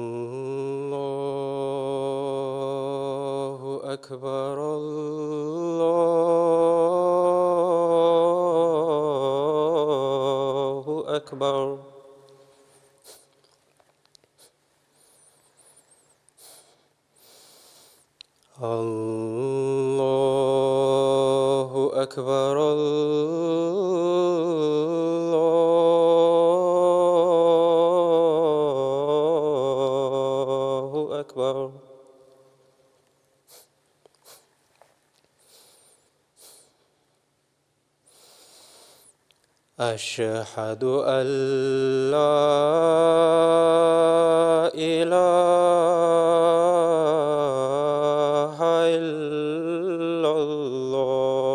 الله أكبر الله أكبر الله أكبر الله أكبر أشهد أن لا إله إلا الله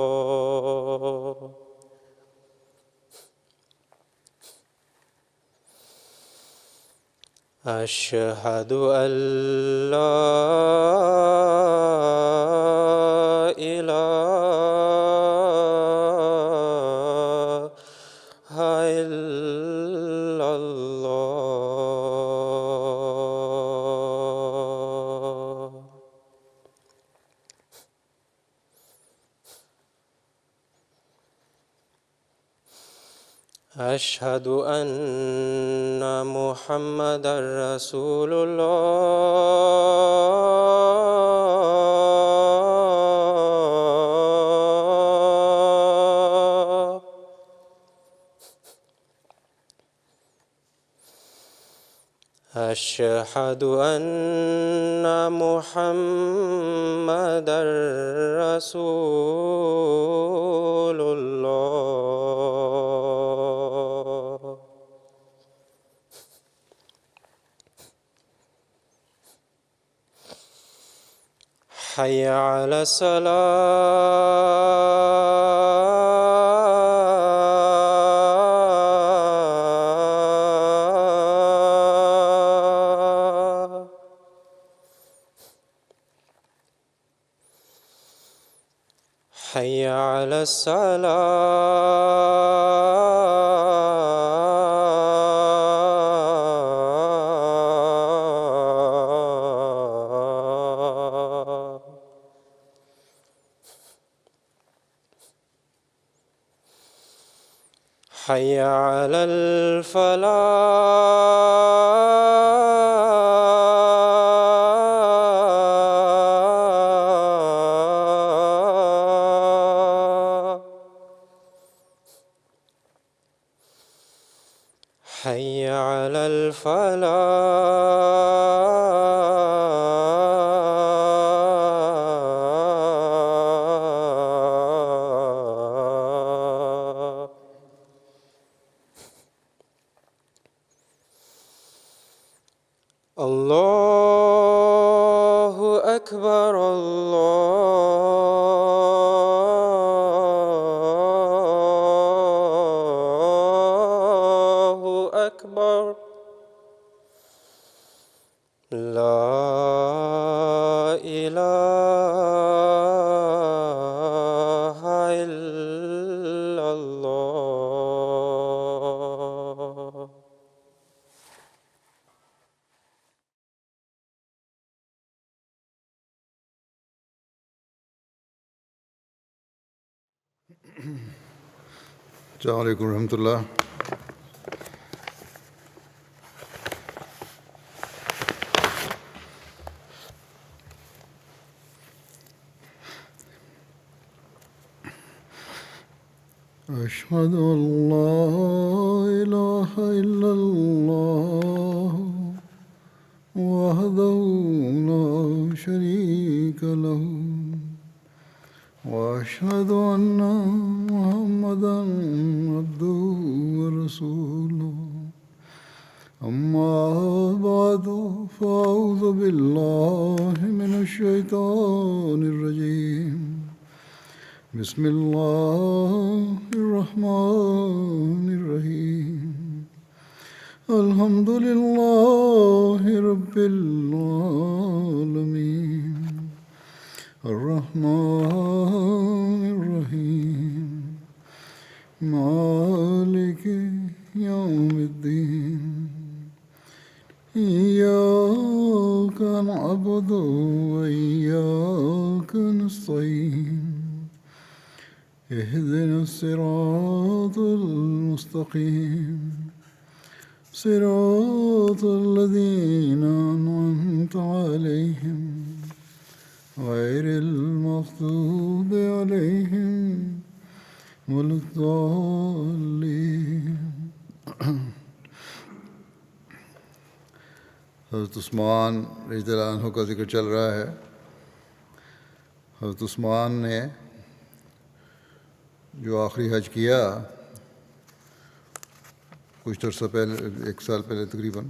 أشهد أن لا إله إلا الله أشهد أن محمدًا رسول الله أشهد أن محمدًا رسول الله حي على الصلاة حي على الصلاة حي على الفلاح حي على الفلاح الله أكبر الله أكبر لا إله إلا الله السلام علیکم ورحمۃ اللہ۔ أشهد أن لا إله إلا الله وحده لا شريك له وأشهد أن محمدًا عبده ورسوله أما بعد فأعوذ بالله من الشيطان الرجيم بسم الله الرحمن الرحيم الحمد لله رب العالمين الرحمن الرحيم مالك يوم الدين إياك نعبد وإياك نستعين اهدنا الصراط المستقيم صراط الذين أنعمت عليهم غير المغضوب عليهم ولا الضالين. حضرت عثمان رضی اللہ عنہ کا ذکر چل رہا ہے. حضرت عثمان نے جو آخری حج کیا کچھ عرصہ پہلے، 1 سال پہلے تقریباً،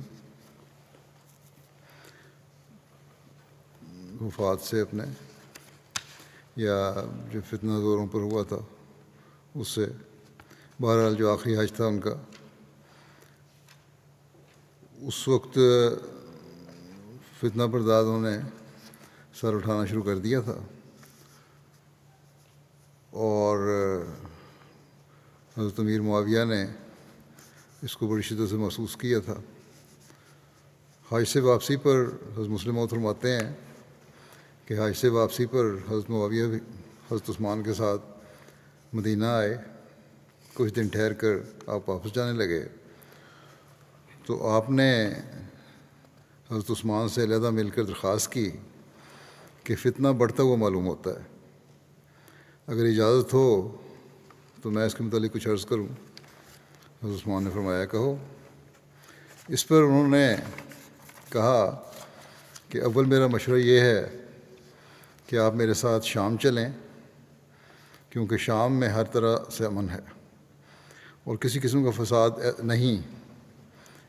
وفات سے اپنے، یا جو فتنہ زوروں پر ہوا تھا اس سے، بہرحال جو آخری حج تھا ان کا، اس وقت فتنہ پردازوں نے سر اٹھانا شروع کر دیا تھا، اور حضرت امیر معاویہ نے اس کو بڑی شدت سے محسوس کیا تھا. حج سے واپسی پر حضرت مسلم موعود فرماتے ہیں کہ حج سے واپسی پر حضرت معاویہ بھی حضرت عثمان کے ساتھ مدینہ آئے. کچھ دن ٹھہر کر آپ واپس جانے لگے تو آپ نے حضرت عثمان سے علیحدہ مل کر درخواست کی کہ فتنہ بڑھتا ہوا معلوم ہوتا ہے، اگر اجازت ہو تو میں اس کے متعلق کچھ عرض کروں. حضرت عثمان نے فرمایا کہو. اس پر انہوں نے کہا کہ اول میرا مشورہ یہ ہے کہ آپ میرے ساتھ شام چلیں، کیونکہ شام میں ہر طرح سے امن ہے اور کسی قسم کا فساد نہیں.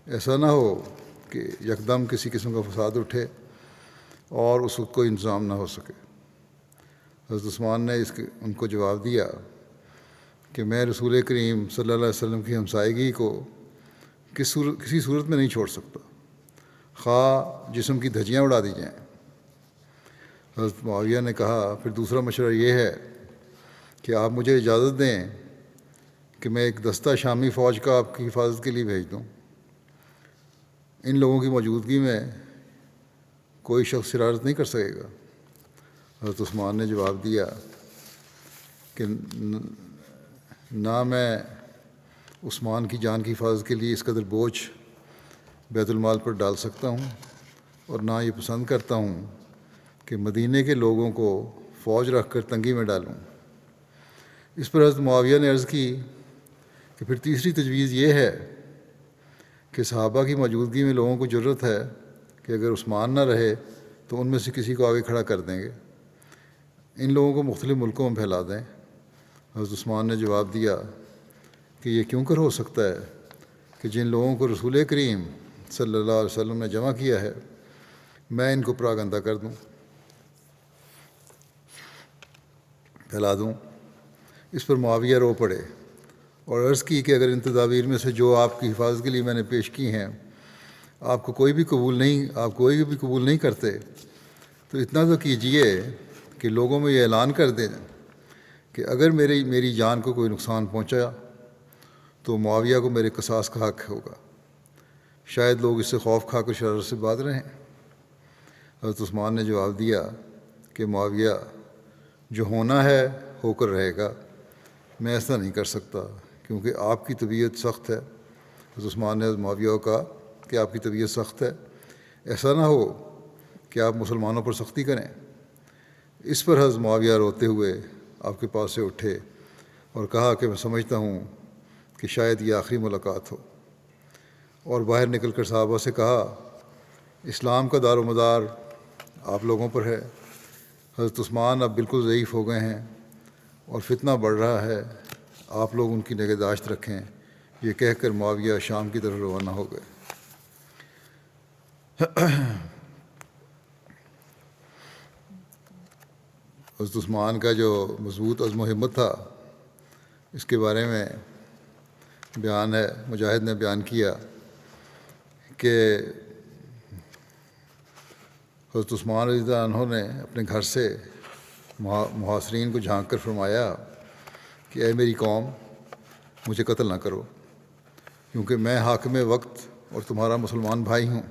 ایسا نہ ہو کہ یکدم کسی قسم کا فساد اٹھے اور اس وقت کوئی انتظام نہ ہو سکے. حضرت عثمان نے ان کو جواب دیا کہ میں رسول کریم صلی اللہ علیہ وسلم کی ہمسائیگی کو کسی صورت میں نہیں چھوڑ سکتا، خواہ جسم کی دھجیاں اڑا دی جائیں. حضرت معاویہ نے کہا پھر دوسرا مشورہ یہ ہے کہ آپ مجھے اجازت دیں کہ میں ایک دستہ شامی فوج کا آپ کی حفاظت کے لیے بھیج دوں. ان لوگوں کی موجودگی میں کوئی شخص شرارت نہیں کر سکے گا. حضرت عثمان نے جواب دیا کہ نہ میں عثمان کی جان کی حفاظت کے لیے اس قدر بوجھ بیت المال پر ڈال سکتا ہوں، اور نہ یہ پسند کرتا ہوں کہ مدینے کے لوگوں کو فوج رکھ کر تنگی میں ڈالوں. اس پر حضرت معاویہ نے عرض کی کہ پھر تیسری تجویز یہ ہے کہ صحابہ کی موجودگی میں لوگوں کو جرت ہے کہ اگر عثمان نہ رہے تو ان میں سے کسی کو آگے کھڑا کر دیں گے، ان لوگوں کو مختلف ملکوں میں پھیلا دیں. حضرت عثمان نے جواب دیا کہ یہ کیوں کر ہو سکتا ہے کہ جن لوگوں کو رسول کریم صلی اللہ علیہ وسلم نے جمع کیا ہے میں ان کو پراگندہ کر دوں، پھیلا دوں. اس پر معاویہ رو پڑے اور عرض کی کہ اگر ان تدابیر میں سے جو آپ کی حفاظت کے لیے میں نے پیش کی ہیں آپ کوئی بھی قبول نہیں کرتے تو اتنا تو کیجئے کہ لوگوں میں یہ اعلان کر دیں کہ اگر میری جان کو کوئی نقصان پہنچا تو معاویہ کو میرے قصاص کا حق ہوگا. شاید لوگ اس سے خوف کھا کر شرارت سے باز رہیں. حضرت عثمان نے جواب دیا کہ معاویہ جو ہونا ہے ہو کر رہے گا، میں ایسا نہیں کر سکتا کیونکہ آپ کی طبیعت سخت ہے. حضرت عثمان نے معاویہ کو کہا کہ آپ کی طبیعت سخت ہے، ایسا نہ ہو کہ آپ مسلمانوں پر سختی کریں. اس پر حضرت معاویہ روتے ہوئے آپ کے پاس سے اٹھے اور کہا کہ میں سمجھتا ہوں کہ شاید یہ آخری ملاقات ہو، اور باہر نکل کر صحابہ سے کہا اسلام کا دار و مدار آپ لوگوں پر ہے. حضرت عثمان اب بالکل ضعیف ہو گئے ہیں اور فتنہ بڑھ رہا ہے، آپ لوگ ان کی نگہداشت رکھیں. یہ کہہ کر معاویہ شام کی طرف روانہ ہو گئے. حضرت عثمان کا جو مضبوط عزم و ہمت تھا اس کے بارے میں بیان ہے، مجاہد نے بیان کیا کہ حضرت عثمان رضی اللہ عنہ نے اپنے گھر سے محاصرین کو جھانک کر فرمایا کہ اے میری قوم، مجھے قتل نہ کرو، کیونکہ میں حاکم وقت اور تمہارا مسلمان بھائی ہوں۔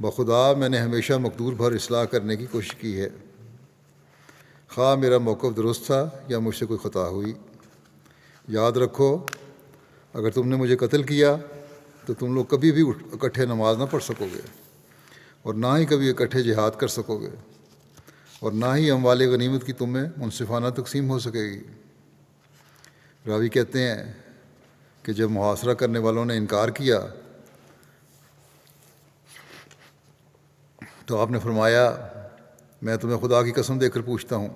بخدا میں نے ہمیشہ مقدور بھر اصلاح کرنے کی کوشش کی ہے، خواہ میرا موقف درست تھا یا مجھ سے کوئی خطا ہوئی۔ یاد رکھو، اگر تم نے مجھے قتل کیا تو تم لوگ کبھی بھی اکٹھے نماز نہ پڑھ سکو گے، اور نہ ہی کبھی اکٹھے جہاد کر سکو گے، اور نہ ہی اموال غنیمت کی تم میں منصفانہ تقسیم ہو سکے گی۔ راوی کہتے ہیں کہ جب محاصرہ کرنے والوں نے انکار کیا تو آپ نے فرمایا، میں تمہیں خدا کی قسم دے کر پوچھتا ہوں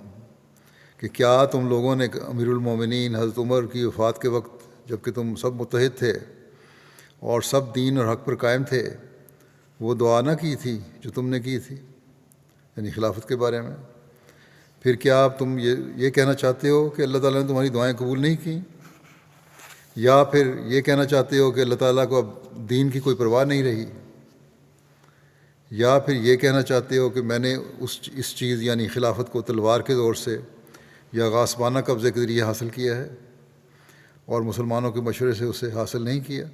کہ کیا تم لوگوں نے امیر المومنین حضرت عمر کی وفات کے وقت، جب کہ تم سب متحد تھے اور سب دین اور حق پر قائم تھے، وہ دعا نہ کی تھی جو تم نے کی تھی، یعنی خلافت کے بارے میں؟ پھر کیا اب تم یہ کہنا چاہتے ہو کہ اللہ تعالیٰ نے تمہاری دعائیں قبول نہیں کیں؟ یا پھر یہ کہنا چاہتے ہو کہ اللہ تعالیٰ کو اب دین کی کوئی پرواہ نہیں رہی؟ یا پھر یہ کہنا چاہتے ہو کہ میں نے اس چیز یعنی خلافت کو تلوار کے زور سے یا غاصبانہ قبضے کے ذریعے حاصل کیا ہے اور مسلمانوں کے مشورے سے اسے حاصل نہیں کیا؟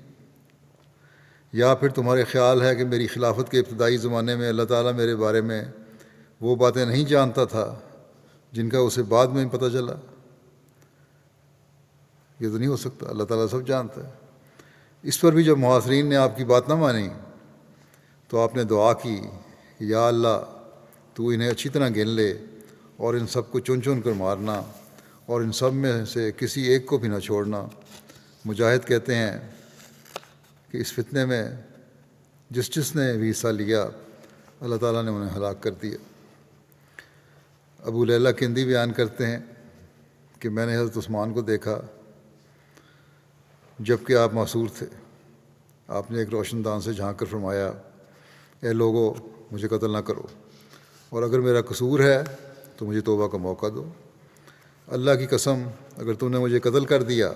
یا پھر تمہارے خیال ہے کہ میری خلافت کے ابتدائی زمانے میں اللہ تعالیٰ میرے بارے میں وہ باتیں نہیں جانتا تھا جن کا اسے بعد میں پتہ چلا؟ یہ تو نہیں ہو سکتا، اللہ تعالیٰ سب جانتا ہے۔ اس پر بھی جب محاصرین نے آپ کی بات نہ مانی تو آپ نے دعا کی، یا اللہ تو انہیں اچھی طرح گن لے اور ان سب کو چن چن کر مارنا، اور ان سب میں سے کسی ایک کو بھی نہ چھوڑنا۔ مجاہد کہتے ہیں کہ اس فتنے میں جس نے بھی حصہ لیا اللہ تعالیٰ نے انہیں ہلاک کر دیا۔ ابو لیلہ کندی بیان کرتے ہیں کہ میں نے حضرت عثمان کو دیکھا جب کہ آپ معصور تھے۔ آپ نے ایک روشن دان سے جھانک کر فرمایا، اے لوگو، مجھے قتل نہ کرو، اور اگر میرا قصور ہے تو مجھے توبہ کا موقع دو۔ اللہ کی قسم، اگر تم نے مجھے قتل کر دیا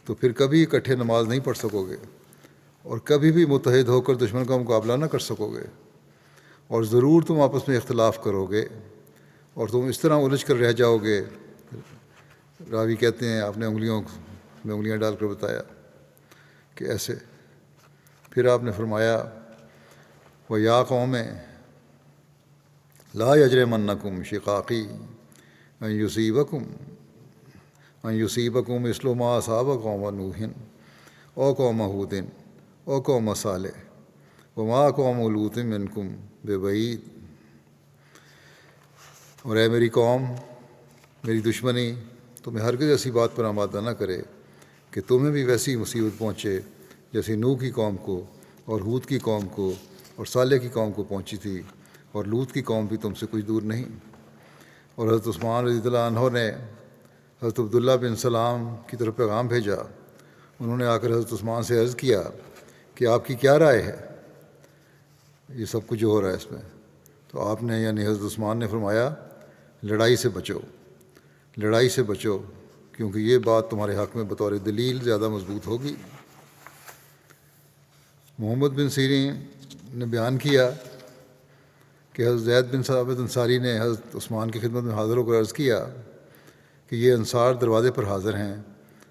تو پھر کبھی اکٹھے نماز نہیں پڑھ سکو گے، اور کبھی بھی متحد ہو کر دشمن کا مقابلہ نہ کر سکو گے، اور ضرور تم آپس میں اختلاف کرو گے، اور تم اس طرح الجھ کر رہ جاؤ گے۔ راوی کہتے ہیں آپ نے انگلیوں میں انگلیاں ڈال کر بتایا کہ ایسے۔ پھر آپ نے فرمایا، وَيَا قَوْمِ لَا يَجْرِمَنَّكُمْ شِقَاقِي أَن يُصِيبَكُم مِثْلُ مَا أَصَابَ قَوْمَ نُوحٍ أَوْ قَوْمَ هُودٍ أَوْ قَوْمَ صَالِحٍ وَمَا قَوْمُ لُوطٍ مِّنكُم بِبَعِيدٍ۔ اور اے میری قوم، میری دشمنی تمہیں ہرگز ایسی بات پر آمادہ نہ کرے کہ تمہیں بھی ویسی مصیبت پہنچے جیسے نوح کی قوم کو اور ہود کی قوم کو اور صالح کی قوم کو پہنچی تھی، اور لوط کی قوم بھی تم سے کچھ دور نہیں۔ اور حضرت عثمان رضی اللہ عنہ نے حضرت عبداللہ بن سلام کی طرف پیغام بھیجا۔ انہوں نے آ کر حضرت عثمان سے عرض کیا کہ آپ کی کیا رائے ہے یہ سب کچھ جو ہو رہا ہے اس میں؟ تو آپ نے یعنی حضرت عثمان نے فرمایا، لڑائی سے بچو، لڑائی سے بچو، کیونکہ یہ بات تمہارے حق میں بطور دلیل زیادہ مضبوط ہوگی۔ محمد بن سیرین نے بیان کیا کہ حضرت زید بن ثابت انصاری نے حضرت عثمان کی خدمت میں حاضر ہو کر عرض کیا کہ یہ انصار دروازے پر حاضر ہیں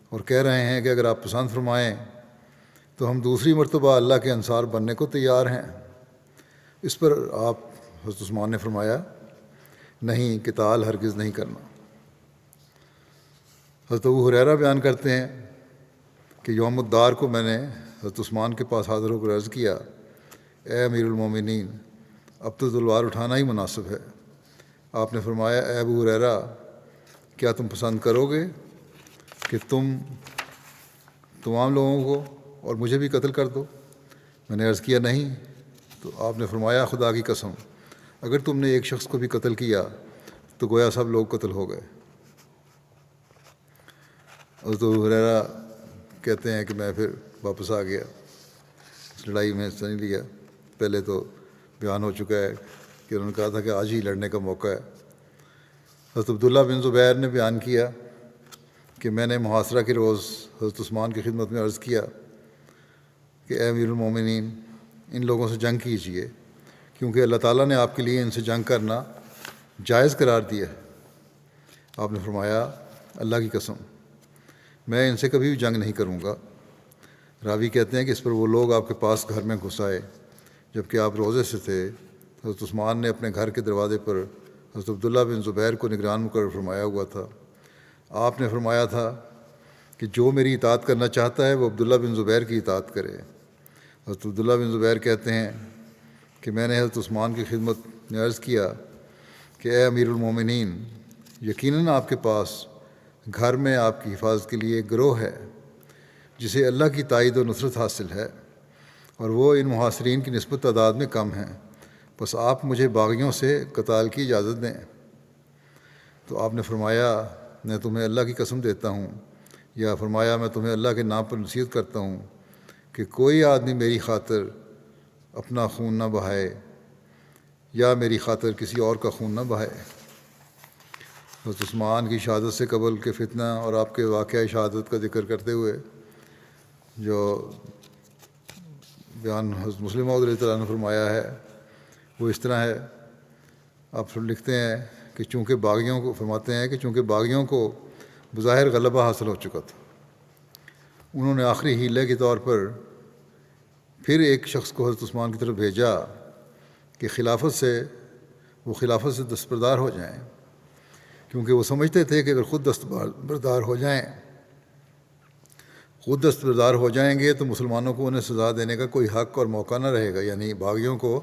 اور کہہ رہے ہیں کہ اگر آپ پسند فرمائیں تو ہم دوسری مرتبہ اللہ کے انصار بننے کو تیار ہیں۔ اس پر آپ حضرت عثمان نے فرمایا، نہیں، قتال ہرگز نہیں کرنا۔ حضرت ابو ہریرہ بیان کرتے ہیں کہ یوم الدار کو میں نے حضرت عثمان کے پاس حاضر ہو کر عرض کیا، اے امیر المومنین، اب تو تلوار اٹھانا ہی مناسب ہے۔ آپ نے فرمایا، اے ابو ہریرہ، کیا تم پسند کرو گے کہ تم تمام لوگوں کو اور مجھے بھی قتل کر دو؟ میں نے عرض کیا، نہیں۔ تو آپ نے فرمایا، خدا کی قسم، اگر تم نے ایک شخص کو بھی قتل کیا تو گویا سب لوگ قتل ہو گئے۔ حضرت ابو ہریرہ کہتے ہیں کہ میں پھر واپس آ گیا، اس لڑائی میں حصہ نہیں لیا۔ پہلے تو بیان ہو چکا ہے کہ انہوں نے کہا تھا کہ آج ہی لڑنے کا موقع ہے۔ حضرت عبداللہ بن زبیر نے بیان کیا کہ میں نے محاصرہ کے روز حضرت عثمان کی خدمت میں عرض کیا کہ اے امیر المومنین، ان لوگوں سے جنگ کیجیے، کیونکہ اللہ تعالیٰ نے آپ کے لیے ان سے جنگ کرنا جائز قرار دیا ہے۔ آپ نے فرمایا اللہ کی قسم میں ان سے کبھی بھی جنگ نہیں کروں گا۔ راوی کہتے ہیں کہ اس پر وہ لوگ آپ کے پاس گھر میں گھس آئے جبکہ آپ روزے سے تھے۔ حضرت عثمان نے اپنے گھر کے دروازے پر حضرت عبداللہ بن زبیر کو نگران مقرر فرمایا ہوا تھا۔ آپ نے فرمایا تھا کہ جو میری اطاعت کرنا چاہتا ہے وہ عبداللہ بن زبیر کی اطاعت کرے۔ حضرت عبداللہ بن زبیر کہتے ہیں کہ میں نے حضرت عثمان کی خدمت میں عرض کیا کہ اے امیر المومنین، یقیناً آپ کے پاس گھر میں آپ کی حفاظت کے لیے ایک گروہ ہے جسے اللہ کی تائید و نصرت حاصل ہے، اور وہ ان محاصرین کی نسبت تعداد میں کم ہیں، بس آپ مجھے باغیوں سے قتال کی اجازت دیں۔ تو آپ نے فرمایا میں تمہیں اللہ کی قسم دیتا ہوں، یا فرمایا میں تمہیں اللہ کے نام پر نصیحت کرتا ہوں کہ کوئی آدمی میری خاطر اپنا خون نہ بہائے یا میری خاطر کسی اور کا خون نہ بہائے۔ حضرت عثمان کی شہادت سے قبل کے فتنہ اور آپ کے واقعہ شہادت کا ذکر کرتے ہوئے جو بیان حضرت مسلم موعود رضی اللہ عنہ نے فرمایا ہے وہ اس طرح ہے۔ آپ لکھتے ہیں کہ چونکہ باغیوں کو فرماتے ہیں کہ چونکہ باغیوں کو بظاہر غلبہ حاصل ہو چکا تھا، انہوں نے آخری ہیلے کے طور پر پھر ایک شخص کو حضرت عثمان کی طرف بھیجا کہ وہ خلافت سے دستبردار ہو جائیں، کیونکہ وہ سمجھتے تھے کہ اگر خود دستبردار ہو جائیں گے تو مسلمانوں کو انہیں سزا دینے کا کوئی حق اور موقع نہ رہے گا، یعنی باغیوں کو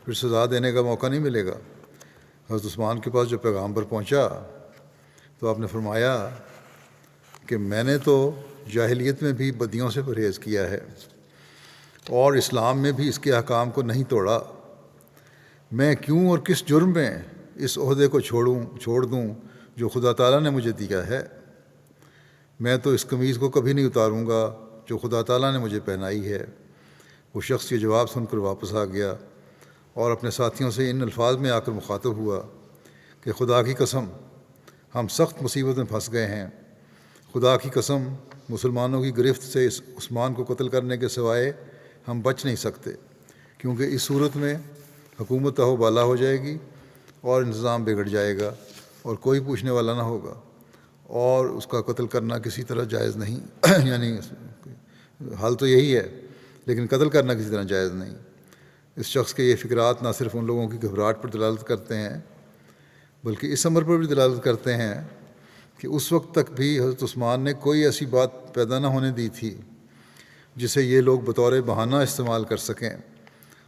پھر سزا دینے کا موقع نہیں ملے گا۔ حضرت عثمان کے پاس جو پیغامبر پہنچا تو آپ نے فرمایا کہ میں نے تو جاہلیت میں بھی بدیوں سے پرہیز کیا ہے اور اسلام میں بھی اس کے احکام کو نہیں توڑا، میں کیوں اور کس جرم میں اس عہدے کو چھوڑ دوں جو خدا تعالیٰ نے مجھے دیا ہے؟ میں تو اس قمیض کو کبھی نہیں اتاروں گا جو خدا تعالیٰ نے مجھے پہنائی ہے۔ وہ شخص یہ جواب سن کر واپس آ گیا اور اپنے ساتھیوں سے ان الفاظ میں آ کر مخاطب ہوا کہ خدا کی قسم ہم سخت مصیبت میں پھنس گئے ہیں، خدا کی قسم مسلمانوں کی گرفت سے اس عثمان کو قتل کرنے کے سوائے ہم بچ نہیں سکتے، کیونکہ اس صورت میں حکومت تہو بالا ہو جائے گی اور انتظام بگڑ جائے گا اور کوئی پوچھنے والا نہ ہوگا، اور اس کا قتل کرنا کسی طرح جائز نہیں یعنی حال تو یہی ہے لیکن قتل کرنا کسی طرح جائز نہیں۔ اس شخص کے یہ فکرات نہ صرف ان لوگوں کی گھبراہٹ پر دلالت کرتے ہیں بلکہ اس امر پر بھی دلالت کرتے ہیں کہ اس وقت تک بھی حضرت عثمان نے کوئی ایسی بات پیدا نہ ہونے دی تھی جسے یہ لوگ بطور بہانہ استعمال کر سکیں،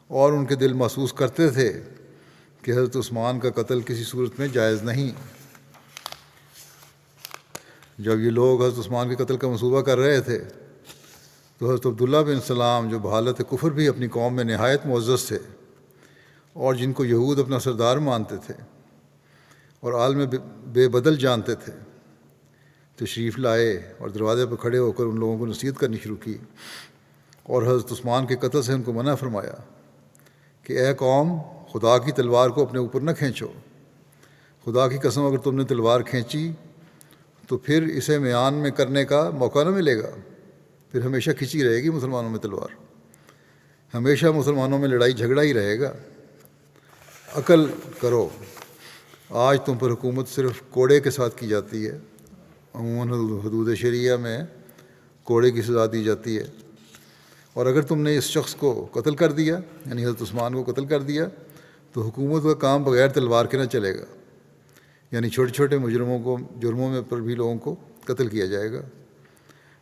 اور ان کے دل محسوس کرتے تھے کہ حضرت عثمان کا قتل کسی صورت میں جائز نہیں۔ جب یہ لوگ حضرت عثمان کے قتل کا منصوبہ کر رہے تھے تو حضرت عبداللہ بن سلام جو بحالت کفر بھی اپنی قوم میں نہایت معزز تھے اور جن کو یہود اپنا سردار مانتے تھے اور عالم بے بدل جانتے تھے، تشریف لائے اور دروازے پر کھڑے ہو کر ان لوگوں کو نصیحت کرنی شروع کی اور حضرت عثمان کے قتل سے ان کو منع فرمایا کہ اے قوم، خدا کی تلوار کو اپنے اوپر نہ کھینچو، خدا کی قسم اگر تم نے تلوار کھینچی تو پھر اسے میان میں کرنے کا موقع نہ ملے گا، پھر ہمیشہ کھینچی رہے گی مسلمانوں میں تلوار، ہمیشہ مسلمانوں میں لڑائی جھگڑا ہی رہے گا۔ عقل کرو، آج تم پر حکومت صرف کوڑے کے ساتھ کی جاتی ہے، عموماً حدود شریعہ میں کوڑے کی سزا دی جاتی ہے، اور اگر تم نے اس شخص کو قتل کر دیا یعنی حضرت عثمان کو قتل کر دیا تو حکومت کا کام بغیر تلوار کے نہ چلے گا، یعنی چھوٹے چھوٹے جرموں میں پر بھی لوگوں کو قتل کیا جائے گا۔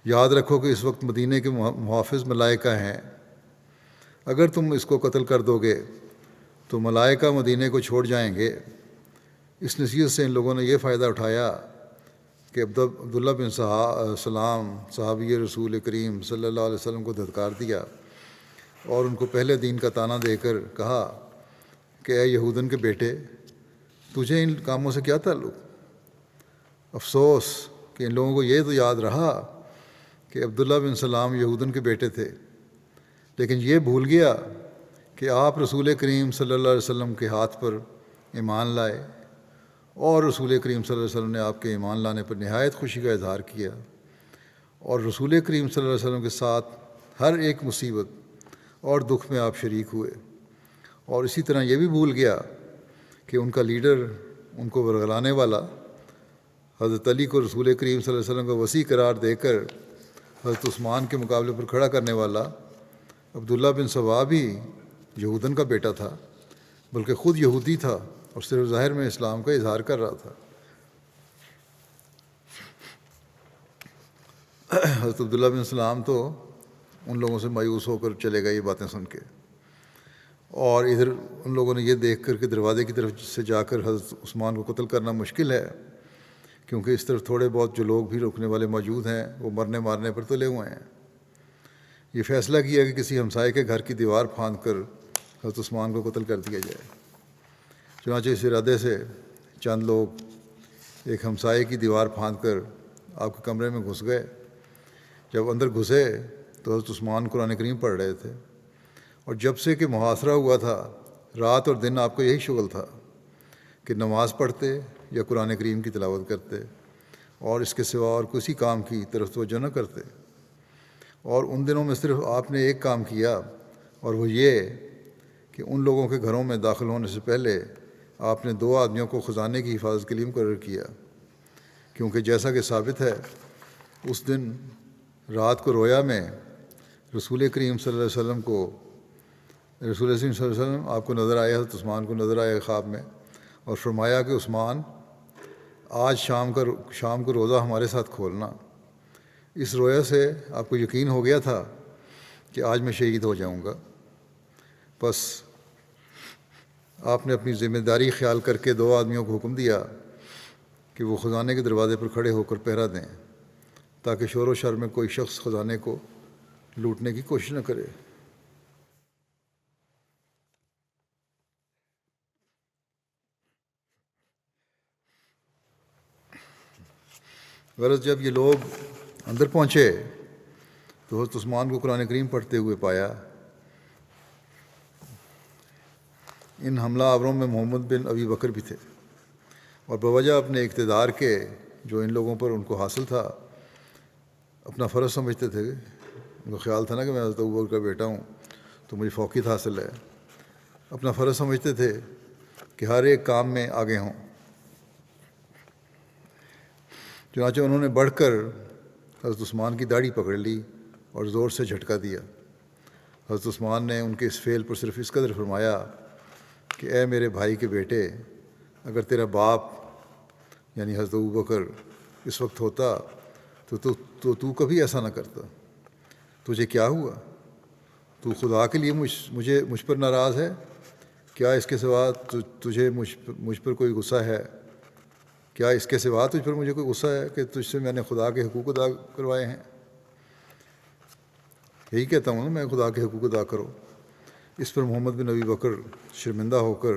یاد رکھو کہ اس وقت مدینے کے محافظ ملائکہ ہیں، اگر تم اس کو قتل کر دو گے تو ملائکہ مدینے کو چھوڑ جائیں گے۔ اس نصیحت سے ان لوگوں نے یہ فائدہ اٹھایا کہ عبداللہ بن سلام صحابی رسول کریم صلی اللہ علیہ وسلم کو دھتکار دیا اور ان کو پہلے دین کا طعنہ دے کر کہا کہ اے یہودن کے بیٹے، تجھے ان کاموں سے کیا تعلق؟ افسوس کہ ان لوگوں کو یہ تو یاد رہا کہ عبداللہ بن سلام یہودن کے بیٹے تھے، لیکن یہ بھول گیا کہ آپ رسول کریم صلی اللہ علیہ وسلم کے ہاتھ پر ایمان لائے اور رسول کریم صلی اللہ علیہ وسلم نے آپ کے ایمان لانے پر نہایت خوشی کا اظہار کیا اور رسول کریم صلی اللہ علیہ وسلم کے ساتھ ہر ایک مصیبت اور دکھ میں آپ شریک ہوئے، اور اسی طرح یہ بھی بھول گیا کہ ان کا لیڈر ان کو ورگلانے والا، حضرت علی کو رسول کریم صلی اللہ علیہ وسلم کا وسیع قرار دے کر حضرت عثمان کے مقابلے پر کھڑا کرنے والا عبداللہ بن سبا بھی یہودن کا بیٹا تھا، بلکہ خود یہودی تھا اور صرف ظاہر میں اسلام کا اظہار کر رہا تھا۔ حضرت عبداللہ بن سلام تو ان لوگوں سے مایوس ہو کر چلے گئے یہ باتیں سن کے، اور ادھر ان لوگوں نے یہ دیکھ کر کہ دروازے کی طرف سے جا کر حضرت عثمان کو قتل کرنا مشکل ہے، کیونکہ اس طرف تھوڑے بہت جو لوگ بھی روکنے والے موجود ہیں وہ مرنے مارنے پر تلے ہوئے ہیں، یہ فیصلہ کیا کہ کسی ہمسائے کے گھر کی دیوار پھاند کر حضرت عثمان کو قتل کر دیا جائے۔ چنانچہ اس ارادے سے چند لوگ ایک ہمسائے کی دیوار پھاند کر آپ کے کمرے میں گھس گئے۔ جب اندر گھسے تو حضرت عثمان قرآن کریم پڑھ رہے تھے، اور جب سے کہ محاصرہ ہوا تھا رات اور دن آپ کو یہی شغل تھا کہ نماز پڑھتے یا قرآن کریم کی تلاوت کرتے، اور اس کے سوا اور کسی کام کی طرف توجہ نہ کرتے۔ اور ان دنوں میں صرف آپ نے ایک کام کیا، اور وہ یہ کہ ان لوگوں کے گھروں میں داخل ہونے سے پہلے آپ نے 2 آدمیوں کو خزانے کی حفاظت کے لیے مقرر کیا، کیونکہ جیسا کہ ثابت ہے اس دن رات کو رویا میں رسول کریم صلی اللہ علیہ وسلم آپ کو نظر آیا، حضرت عثمان کو نظر آیا خواب میں، اور فرمایا کہ عثمان آج شام کو روزہ ہمارے ساتھ کھولنا۔ اس رویا سے آپ کو یقین ہو گیا تھا کہ آج میں شہید ہو جاؤں گا، بس آپ نے اپنی ذمہ داری خیال کر کے 2 آدمیوں کو حکم دیا کہ وہ خزانے کے دروازے پر کھڑے ہو کر پہرا دیں، تاکہ شور و شر میں کوئی شخص خزانے کو لوٹنے کی کوشش نہ کرے۔ غرض جب یہ لوگ اندر پہنچے تو حضرت عثمان کو قرآن کریم پڑھتے ہوئے پایا۔ ان حملہ آوروں میں محمد بن ابی بکر بھی تھے، اور بوجہ اپنے اقتدار کے جو ان لوگوں پر ان کو حاصل تھا اپنا فرض سمجھتے تھے۔ ان کو خیال تھا نا کہ میں حضرت ابو بکر کا بیٹا ہوں تو مجھے فوقیت حاصل ہے، اپنا فرض سمجھتے تھے کہ ہر ایک کام میں آگے ہوں۔ چنانچہ انہوں نے بڑھ کر حضرت عثمان کی داڑھی پکڑ لی اور زور سے جھٹکا دیا۔ حضرت عثمان نے ان کے اس فعل پر صرف اس قدر فرمایا کہ اے میرے بھائی کے بیٹے، اگر تیرا باپ یعنی حضرت ابو بکر اس وقت ہوتا تو کبھی ایسا نہ کرتا۔ تجھے کیا ہوا؟ تو خدا کے لیے مجھ پر ناراض ہے؟ کیا اس کے سوا تجھے مجھ پر کوئی غصہ ہے؟ کیا اس کے سوا تجھ پر مجھے کوئی غصہ ہے کہ تجھ سے میں نے خدا کے حقوق ادا کروائے ہیں؟ یہی کہتا ہوں نا میں، خدا کے حقوق ادا کرو۔ اس پر محمد بن ابی بکر شرمندہ ہو کر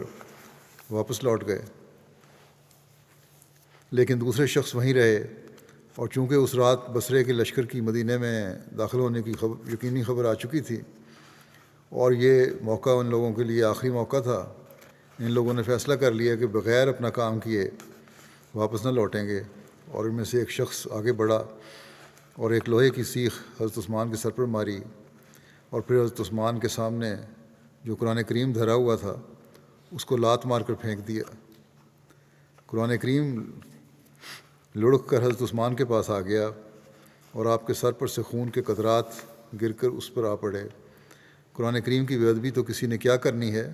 واپس لوٹ گئے، لیکن دوسرے شخص وہیں رہے، اور چونکہ اس رات بصرے کے لشکر کی مدینے میں داخل ہونے کی یقینی خبر آ چکی تھی، اور یہ موقع ان لوگوں کے لیے آخری موقع تھا، ان لوگوں نے فیصلہ کر لیا کہ بغیر اپنا کام کیے واپس نہ لوٹیں گے۔ اور ان میں سے ایک شخص آگے بڑھا اور ایک لوہے کی سیخ حضرت عثمان کے سر پر ماری، اور پھر حضرت عثمان کے سامنے جو قرآن کریم دھرا ہوا تھا اس کو لات مار کر پھینک دیا۔ قرآن کریم لڑک کر حضرت عثمان کے پاس آ گیا، اور آپ کے سر پر سے خون کے قطرات گر کر اس پر آ پڑے۔ قرآن کریم کی بے ادبی تو کسی نے کیا کرنی ہے،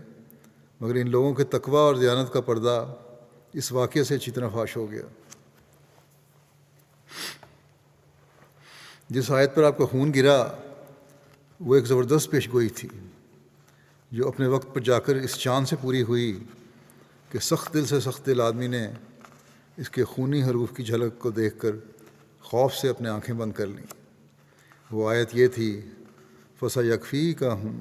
مگر ان لوگوں کے تقویٰ اور دیانت کا پردہ اس واقعے سے اچھی طرح فاش ہو گیا۔ جس آیت پر آپ کا خون گرا وہ ایک زبردست پیش گوئی تھی، جو اپنے وقت پر جا کر اس چاند سے پوری ہوئی کہ سخت دل سے سخت دل آدمی نے اس کے خونی حروف کی جھلک کو دیکھ کر خوف سے اپنے آنکھیں بند کر لیں۔ وہ آیت یہ تھی، فَسَيَكْفِيكَهُمُ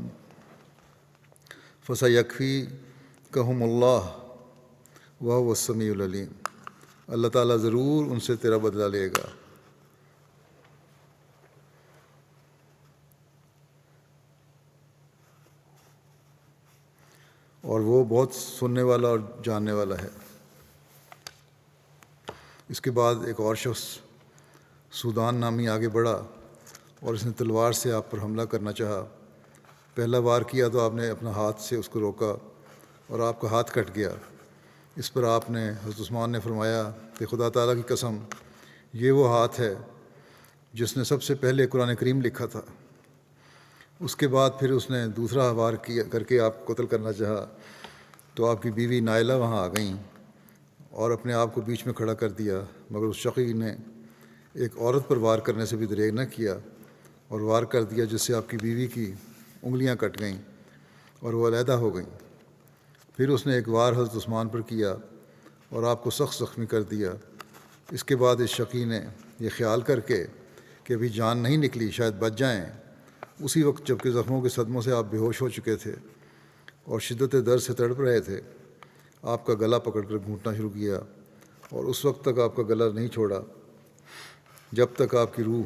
اللَّهُ وَهُوَ السَّمِيعُ الْعَلِيمُ، اللہ تعالیٰ ضرور ان سے تیرا بدلہ لے گا۔ اور وہ بہت سننے والا اور جاننے والا ہے۔ اس کے بعد ایک اور شخص سودان نامی آگے بڑھا، اور اس نے تلوار سے آپ پر حملہ کرنا چاہا۔ پہلا وار کیا تو آپ نے اپنا ہاتھ سے اس کو روکا، اور آپ کا ہاتھ کٹ گیا، اس پر آپ نے حضرت عثمان نے فرمایا کہ خدا تعالیٰ کی قسم، یہ وہ ہاتھ ہے جس نے سب سے پہلے قرآن کریم لکھا تھا۔ اس کے بعد پھر اس نے دوسرا وار کر کے آپ کو قتل کرنا چاہا تو آپ کی بیوی نائلہ وہاں آ گئیں اور اپنے آپ کو بیچ میں کھڑا کر دیا، مگر اس شقی نے ایک عورت پر وار کرنے سے بھی دریغ نہ کیا اور وار کر دیا، جس سے آپ کی بیوی کی انگلیاں کٹ گئیں اور وہ علیحدہ ہو گئیں۔ پھر اس نے ایک وار حضرت عثمان پر کیا اور آپ کو سخت زخمی کر دیا۔ اس کے بعد اس شقی نے یہ خیال کر کے کہ ابھی جان نہیں نکلی، شاید بچ جائیں، اسی وقت جب کہ زخموں کے صدموں سے آپ بے ہوش ہو چکے تھے اور شدت درد سے تڑپ رہے تھے، آپ کا گلا پکڑ کر گھونٹنا شروع کیا اور اس وقت تک آپ کا گلا نہیں چھوڑا جب تک آپ کی روح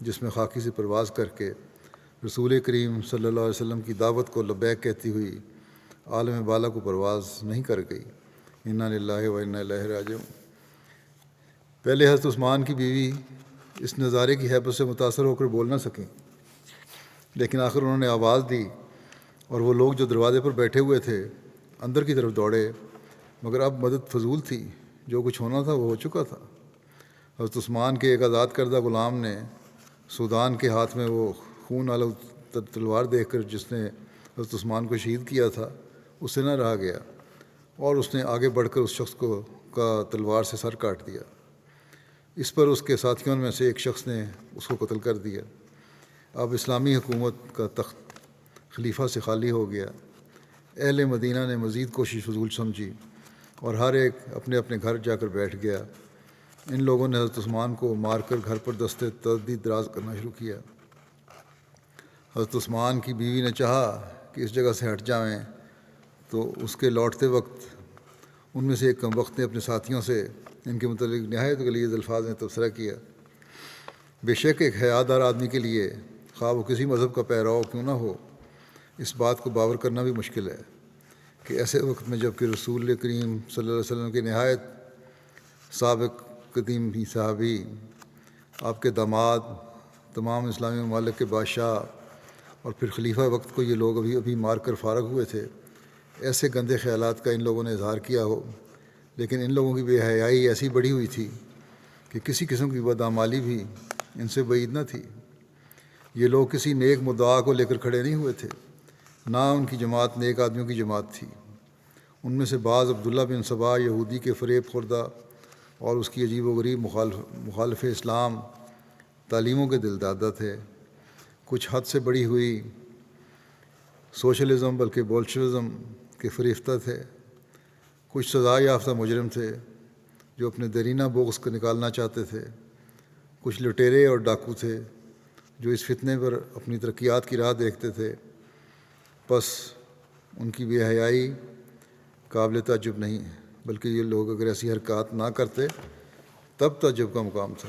جس میں خاکی سے پرواز کر کے رسول کریم صلی اللہ علیہ وسلم کی دعوت کو لبیک کہتی ہوئی عالم بالا کو پرواز نہیں کر گئی۔ انا للہ و انا الیہ راجعون۔ پہلے حضرت عثمان کی بیوی اس نظارے کی ہیبت سے متاثر ہو کر بول نہ سکیں، لیکن آخر انہوں نے آواز دی اور وہ لوگ جو دروازے پر بیٹھے ہوئے تھے اندر کی طرف دوڑے، مگر اب مدد فضول تھی، جو کچھ ہونا تھا وہ ہو چکا تھا۔ حضرت عثمان کے ایک آزاد کردہ غلام نے سودان کے ہاتھ میں وہ خون آلود تلوار دیکھ کر جس نے حضرت عثمان کو شہید کیا تھا اس سے نہ رہا گیا اور اس نے آگے بڑھ کر اس شخص کا تلوار سے سر کاٹ دیا۔ اس پر اس کے ساتھیوں میں سے ایک شخص نے اس کو قتل کر دیا۔ اب اسلامی حکومت کا تخت خلیفہ سے خالی ہو گیا۔ اہل مدینہ نے مزید کوشش فضول سمجھی اور ہر ایک اپنے اپنے گھر جا کر بیٹھ گیا۔ ان لوگوں نے حضرت عثمان کو مار کر گھر پر دستے تجدید دراز کرنا شروع کیا۔ حضرت عثمان کی بیوی نے چاہا کہ اس جگہ سے ہٹ جائیں، تو اس کے لوٹتے وقت ان میں سے ایک کم وقت نے اپنے ساتھیوں سے ان کے متعلق نہایت غلیظ الفاظ میں تبصرہ کیا۔ بے شک ایک حیادار آدمی کے لیے، خواہ وہ کسی مذہب کا پیرو کیوں نہ ہو، اس بات کو باور کرنا بھی مشکل ہے کہ ایسے وقت میں جب کہ رسول کریم صلی اللہ علیہ وسلم کے نہایت سابق قدیم ہی صحابی، آپ کے داماد، تمام اسلامی ممالک کے بادشاہ اور پھر خلیفہ وقت کو یہ لوگ ابھی مار کر فارغ ہوئے تھے، ایسے گندے خیالات کا ان لوگوں نے اظہار کیا ہو۔ لیکن ان لوگوں کی بے حیائی ایسی بڑھی ہوئی تھی کہ کسی قسم کی بدعمالی بھی ان سے بعید نہ تھی۔ یہ لوگ کسی نیک مدعا کو لے کر کھڑے نہیں ہوئے تھے، نہ ان کی جماعت نیک آدمیوں کی جماعت تھی۔ ان میں سے بعض عبداللہ بن سبا یہودی کے فریب خوردہ اور اس کی عجیب و غریب مخالف اسلام تعلیموں کے دلدادہ تھے۔ کچھ حد سے بڑھی ہوئی سوشلزم بلکہ بولشوزم کے فریفتہ تھے۔ کچھ سزا یافتہ مجرم تھے جو اپنے درینہ بغض کو نکالنا چاہتے تھے۔ کچھ لٹیرے اور ڈاکو تھے جو اس فتنے پر اپنی ترقیات کی راہ دیکھتے تھے۔ پس ان کی بے حیائی قابل تعجب نہیں، بلکہ یہ لوگ اگر ایسی حرکات نہ کرتے تب تعجب کا مقام تھا۔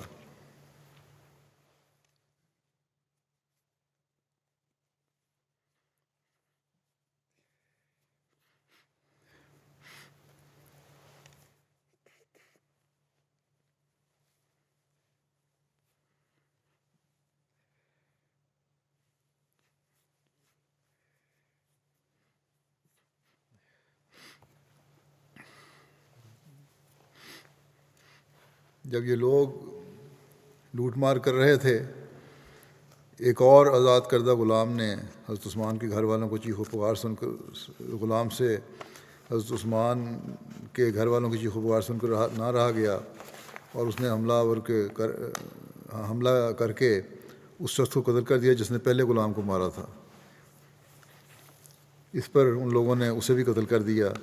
جب یہ لوگ لوٹ مار کر رہے تھے، ایک اور آزاد کردہ غلام نے حضرت عثمان کے گھر والوں کو چیخ و پکار سن کر غلام سے حضرت عثمان کے گھر والوں کی چیخ و پکار سن کر نہ رہا گیا اور اس نے حملہ کر کے اس شخص کو قتل کر دیا جس نے پہلے غلام کو مارا تھا۔ اس پر ان لوگوں نے اسے بھی قتل کر دیا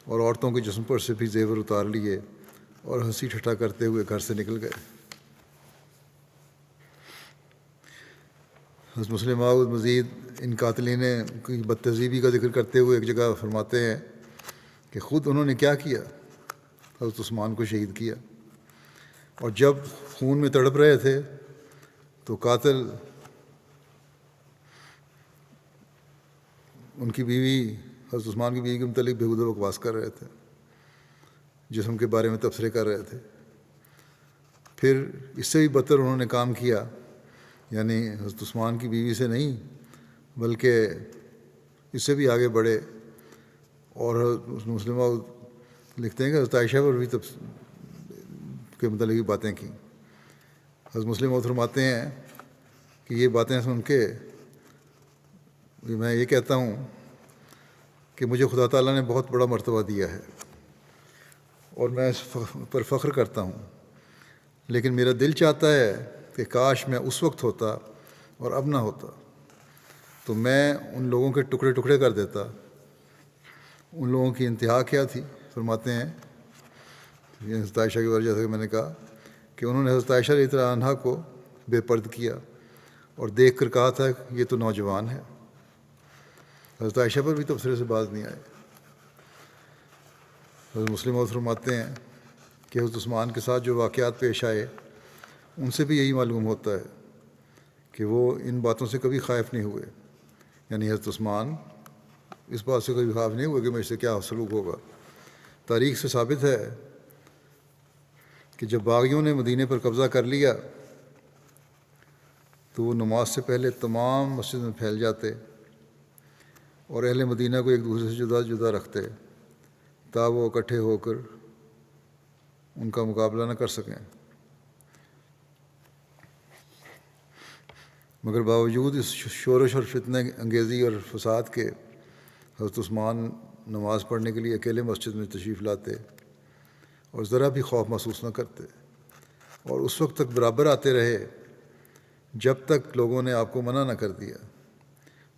اور عورتوں کے جسم پر سے بھی زیور اتار لیے اور ہنسی ٹھٹھا کرتے ہوئے گھر سے نکل گئے۔ حضرت مسلم موعود مزید ان قاتلین کی بد تہذیبی کا ذکر کرتے ہوئے ایک جگہ فرماتے ہیں کہ خود انہوں نے کیا کیا، حضرت عثمان کو شہید کیا، اور جب خون میں تڑپ رہے تھے تو قاتل ان کی بیوی حضرت عثمان کی بیوی کے متعلق بےہودہ بکواس کر رہے تھے، جسم کے بارے میں تبصرے کر رہے تھے۔ پھر اس سے بھی بدتر انہوں نے کام کیا، یعنی حضرت عثمان کی بیوی سے نہیں بلکہ اس سے بھی آگے بڑھے اور مسلمہ لکھتے ہیں کہ حضرت عائشہ پر بھی کے متعلق باتیں کیں. حضرت مسلم موعود فرماتے ہیں کہ یہ باتیں سن کے میں یہ کہتا ہوں کہ مجھے خدا تعالیٰ نے بہت بڑا مرتبہ دیا ہے اور میں اس پر فخر کرتا ہوں، لیکن میرا دل چاہتا ہے کہ کاش میں اس وقت ہوتا اور اب نہ ہوتا، تو میں ان لوگوں کے ٹکڑے ٹکڑے کر دیتا. ان لوگوں کی انتہا کیا تھی؟ فرماتے ہیں یہ حضرت عائشہ کے بارے جیسا کہ میں نے کہا کہ انہوں نے حضرت عائشہ رضی اللہ عنہا کو بے پرد کیا اور دیکھ کر کہا تھا کہ یہ تو نوجوان ہے. حضرت عائشہ پر بھی تبصرے سے باز نہیں آئے. حضرت مسلم موعود فرماتے ہیں کہ حضرت عثمان کے ساتھ جو واقعات پیش آئے ان سے بھی یہی معلوم ہوتا ہے کہ وہ ان باتوں سے کبھی خائف نہیں ہوئے. یعنی حضرت عثمان اس بات سے کبھی خائف نہیں ہوئے کہ مجھ سے کیا سلوک ہوگا. تاریخ سے ثابت ہے کہ جب باغیوں نے مدینے پر قبضہ کر لیا تو وہ نماز سے پہلے تمام مسجد میں پھیل جاتے اور اہل مدینہ کو ایک دوسرے سے جدا جدا رکھتے تا وہ اکٹھے ہو کر ان کا مقابلہ نہ کر سکیں. مگر باوجود اس شورش اور فتنہ انگیزی اور فساد کے حضرت عثمان نماز پڑھنے کے لیے اکیلے مسجد میں تشریف لاتے اور ذرا بھی خوف محسوس نہ کرتے، اور اس وقت تک برابر آتے رہے جب تک لوگوں نے آپ کو منع نہ کر دیا.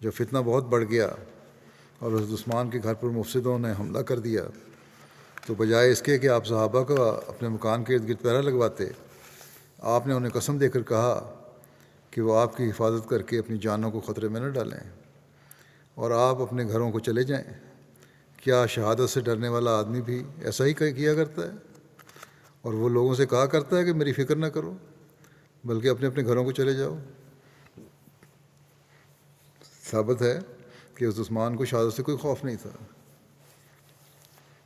جب فتنہ بہت بڑھ گیا اور حضرت عثمان کے گھر پر مفسدوں نے حملہ کر دیا تو بجائے اس کے کہ آپ صحابہ کا اپنے مکان کے ارد گرد پہرا لگواتے، آپ نے انہیں قسم دے کر کہا کہ وہ آپ کی حفاظت کر کے اپنی جانوں کو خطرے میں نہ ڈالیں اور آپ اپنے گھروں کو چلے جائیں. کیا شہادت سے ڈرنے والا آدمی بھی ایسا ہی کیا کرتا ہے؟ اور وہ لوگوں سے کہا کرتا ہے کہ میری فکر نہ کرو بلکہ اپنے اپنے گھروں کو چلے جاؤ. ثابت ہے کہ حضرت عثمان کو شہادت سے کوئی خوف نہیں تھا.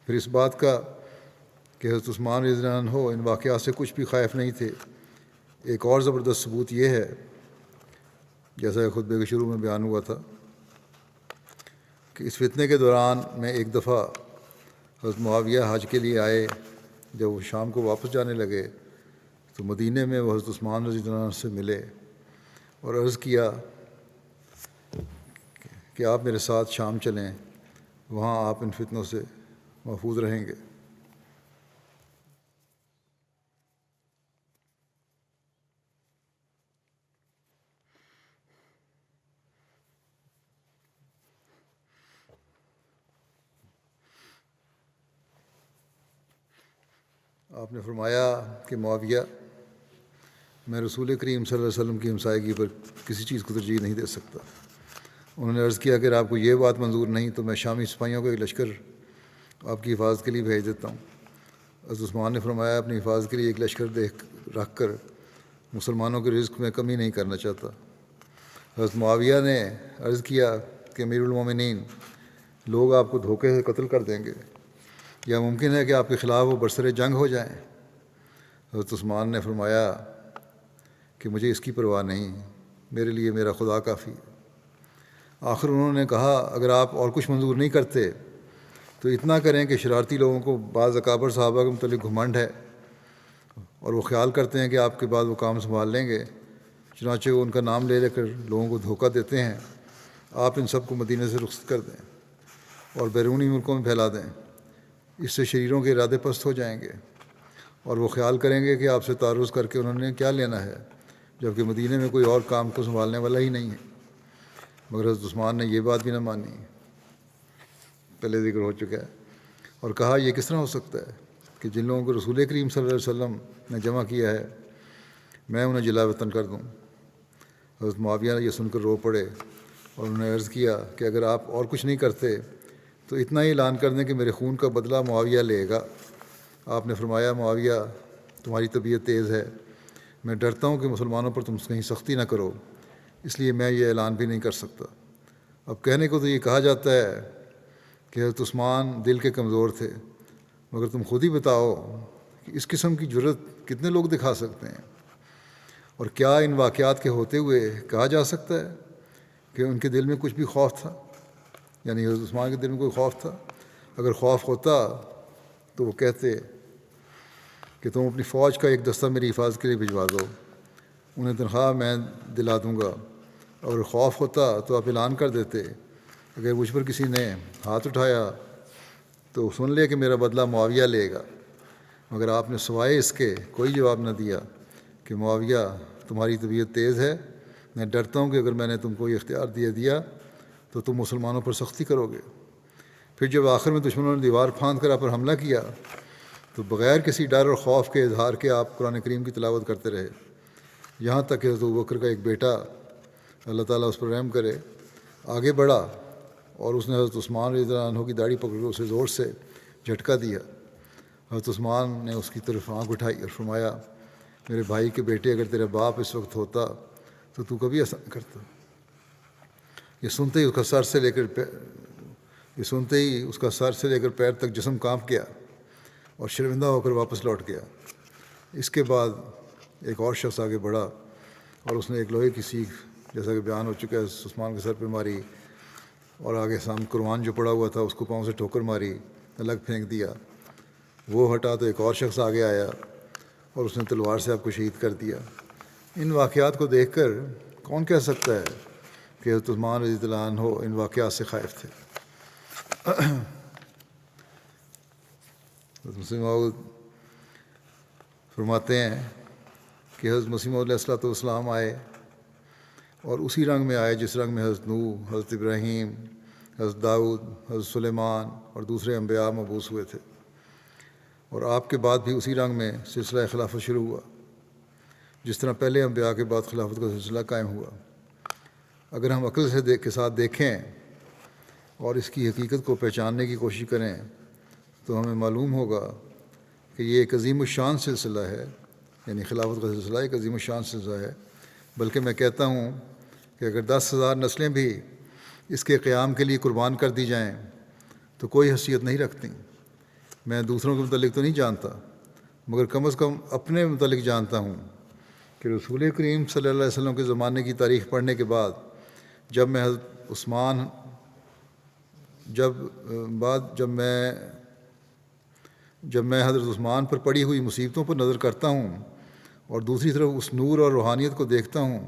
پھر اس بات کا کہ حضرت عثمان رضی اللہ عنہ ان واقعات سے کچھ بھی خائف نہیں تھے ایک اور زبردست ثبوت یہ ہے، جیسا کہ خطبے کے شروع میں بیان ہوا تھا، کہ اس فتنے کے دوران میں ایک دفعہ حضرت معاویہ حج کے لیے آئے. جب وہ شام کو واپس جانے لگے تو مدینے میں وہ حضرت عثمان رضی اللہ عنہ سے ملے اور عرض کیا کہ آپ میرے ساتھ شام چلیں، وہاں آپ ان فتنوں سے محفوظ رہیں گے. آپ نے فرمایا کہ معاویہ، میں رسول کریم صلی اللہ علیہ وسلم کی ہمسائیگی پر کسی چیز کو ترجیح نہیں دے سکتا. انہوں نے عرض کیا اگر آپ کو یہ بات منظور نہیں تو میں شامی سپاہیوں کا ایک لشکر آپ کی حفاظت کے لیے بھیج دیتا ہوں. حضرت عثمان نے فرمایا اپنی حفاظت کے لیے ایک لشکر رکھ کر مسلمانوں کے رزق میں کمی نہیں کرنا چاہتا. حضرت معاویہ نے عرض کیا کہ امیر المومنین، لوگ آپ کو دھوکے سے قتل کر دیں گے یا ممکن ہے کہ آپ کے خلاف وہ برسر جنگ ہو جائیں. حضرت عثمان نے فرمایا کہ مجھے اس کی پرواہ نہیں، میرے لیے میرا خدا کافی. آخر انہوں نے کہا اگر آپ اور کچھ منظور نہیں کرتے تو اتنا کریں کہ شرارتی لوگوں کو بعض اکابر صحابہ کے متعلق گھمنڈ ہے اور وہ خیال کرتے ہیں کہ آپ کے بعد وہ کام سنبھال لیں گے، چنانچہ وہ ان کا نام لے کر لوگوں کو دھوکہ دیتے ہیں. آپ ان سب کو مدینے سے رخصت کر دیں اور بیرونی ملکوں میں پھیلا دیں. اس سے شریروں کے ارادے پست ہو جائیں گے اور وہ خیال کریں گے کہ آپ سے تعارض کر کے انہوں نے کیا لینا ہے، جبکہ مدینے میں کوئی اور کام کو سنبھالنے والا ہی نہیں ہے. مگر حضرت عثمان نے یہ بات بھی نہ مانی، پہلے ذکر ہو چکا ہے، اور کہا یہ کس طرح ہو سکتا ہے کہ جن لوگوں کو رسول کریم صلی اللہ علیہ وسلم نے جمع کیا ہے میں انہیں جلا وطن کر دوں. حضرت معاویہ نے یہ سن کر رو پڑے اور انہوں نے عرض کیا کہ اگر آپ اور کچھ نہیں کرتے تو اتنا ہی اعلان کر دیں کہ میرے خون کا بدلہ معاویہ لے گا. آپ نے فرمایا معاویہ تمہاری طبیعت تیز ہے، میں ڈرتا ہوں کہ مسلمانوں پر تم کہیں سختی نہ کرو، اس لیے میں یہ اعلان بھی نہیں کر سکتا. اب کہنے کو تو یہ کہا جاتا ہے کہ حضرت عثمان دل کے کمزور تھے، مگر تم خود ہی بتاؤ کہ اس قسم کی جرت کتنے لوگ دکھا سکتے ہیں، اور کیا ان واقعات کے ہوتے ہوئے کہا جا سکتا ہے کہ ان کے دل میں کچھ بھی خوف تھا؟ یعنی حضرت عثمان کے دل میں کوئی خوف تھا؟ اگر خوف ہوتا تو وہ کہتے کہ تم اپنی فوج کا ایک دستہ میری حفاظت کے لیے بھجوا دو، انہیں تنخواہ میں دلا دوں گا، اور خوف ہوتا تو آپ اعلان کر دیتے اگر مجھ پر کسی نے ہاتھ اٹھایا تو سن لے کہ میرا بدلہ معاویہ لے گا، مگر آپ نے سوائے اس کے کوئی جواب نہ دیا کہ معاویہ تمہاری طبیعت تیز ہے، میں ڈرتا ہوں کہ اگر میں نے تم کو یہ اختیار دیا تو تم مسلمانوں پر سختی کرو گے۔ پھر جب آخر میں دشمنوں نے دیوار پھاند کر آپ پر حملہ کیا تو بغیر کسی ڈر اور خوف کے اظہار کے آپ قرآن کریم کی تلاوت کرتے رہے، یہاں تک کہ حضرت ابوبکر کا ایک بیٹا، اللہ تعالیٰ اس پر رحم کرے، آگے بڑھا اور اس نے حضرت عثمان رضی اللہ عنہ کی داڑھی پکڑ کر اسے زور سے جھٹکا دیا۔ حضرت عثمان نے اس کی طرف آنکھ اٹھائی اور فرمایا، میرے بھائی کے بیٹے، اگر تیرا باپ اس وقت ہوتا تو کبھی ایسا نہ کرتا۔ یہ سنتے ہی اس کا سر سے لے کر پیر تک جسم کانپ گیا اور شرمندہ ہو کر واپس لوٹ گیا۔ اس کے بعد ایک اور شخص آگے بڑھا اور اس نے ایک لوہے کی سیخ، جیسا کہ بیان ہو چکا ہے، عثمان کے سر پہ ماری، اور آگے سامنے قرآن جو پڑا ہوا تھا اس کو پاؤں سے ٹھوکر ماری، الگ پھینک دیا۔ وہ ہٹا تو ایک اور شخص آگے آیا اور اس نے تلوار سے آپ کو شہید کر دیا۔ ان واقعات کو دیکھ کر کون کہہ سکتا ہے کہ حضرت عثمان رضی اللہ عنہ ان واقعات سے خائف تھے؟ حضرت مسیح موعود فرماتے ہیں کہ حضرت مسیح موعود علیہ السلام آئے اور اسی رنگ میں آئے جس رنگ میں حضرت نوح، حضرت ابراہیم، حضرت داؤد، حضرت سلیمان اور دوسرے انبیاء مبعوث ہوئے تھے، اور آپ کے بعد بھی اسی رنگ میں سلسلہ خلافت شروع ہوا جس طرح پہلے انبیاء کے بعد خلافت کا سلسلہ قائم ہوا۔ اگر ہم عقل کے ساتھ دیکھیں اور اس کی حقیقت کو پہچاننے کی کوشش کریں تو ہمیں معلوم ہوگا کہ یہ ایک عظیم الشان سلسلہ ہے، یعنی خلافت کا سلسلہ ایک عظیم الشان سلسلہ ہے۔ بلکہ میں کہتا ہوں کہ اگر 10,000 نسلیں بھی اس کے قیام کے لیے قربان کر دی جائیں تو کوئی حیثیت نہیں رکھتی۔ میں دوسروں کے متعلق تو نہیں جانتا، مگر کم از کم اپنے متعلق جانتا ہوں کہ رسول کریم صلی اللہ علیہ وسلم کے زمانے کی تاریخ پڑھنے کے بعد جب میں حضرت عثمان پر پڑی ہوئی مصیبتوں پر نظر کرتا ہوں اور دوسری طرف اس نور اور روحانیت کو دیکھتا ہوں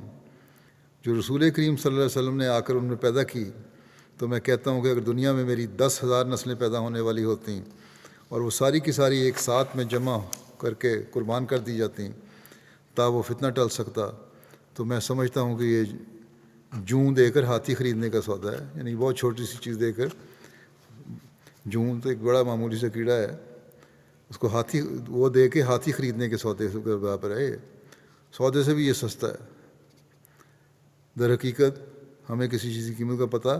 جو رسول کریم صلی اللہ علیہ وسلم نے آ کر ان میں پیدا کی، تو میں کہتا ہوں کہ اگر دنیا میں میری 10,000 نسلیں پیدا ہونے والی ہوتیں اور وہ ساری کی ساری ایک ساتھ میں جمع کر کے قربان کر دی جاتیں تا وہ فتنہ ٹل سکتا، تو میں سمجھتا ہوں کہ یہ جوں دے کر ہاتھی خریدنے کا سودا ہے، یعنی بہت چھوٹی سی چیز دے کر، جوں تو ایک بڑا معمولی سا کیڑا ہے، اس کو وہ دے کے ہاتھی خریدنے کے سودے سے برابر ہے، سودے سے بھی یہ سستا ہے۔ در حقیقت ہمیں کسی چیز کی قیمت کا پتہ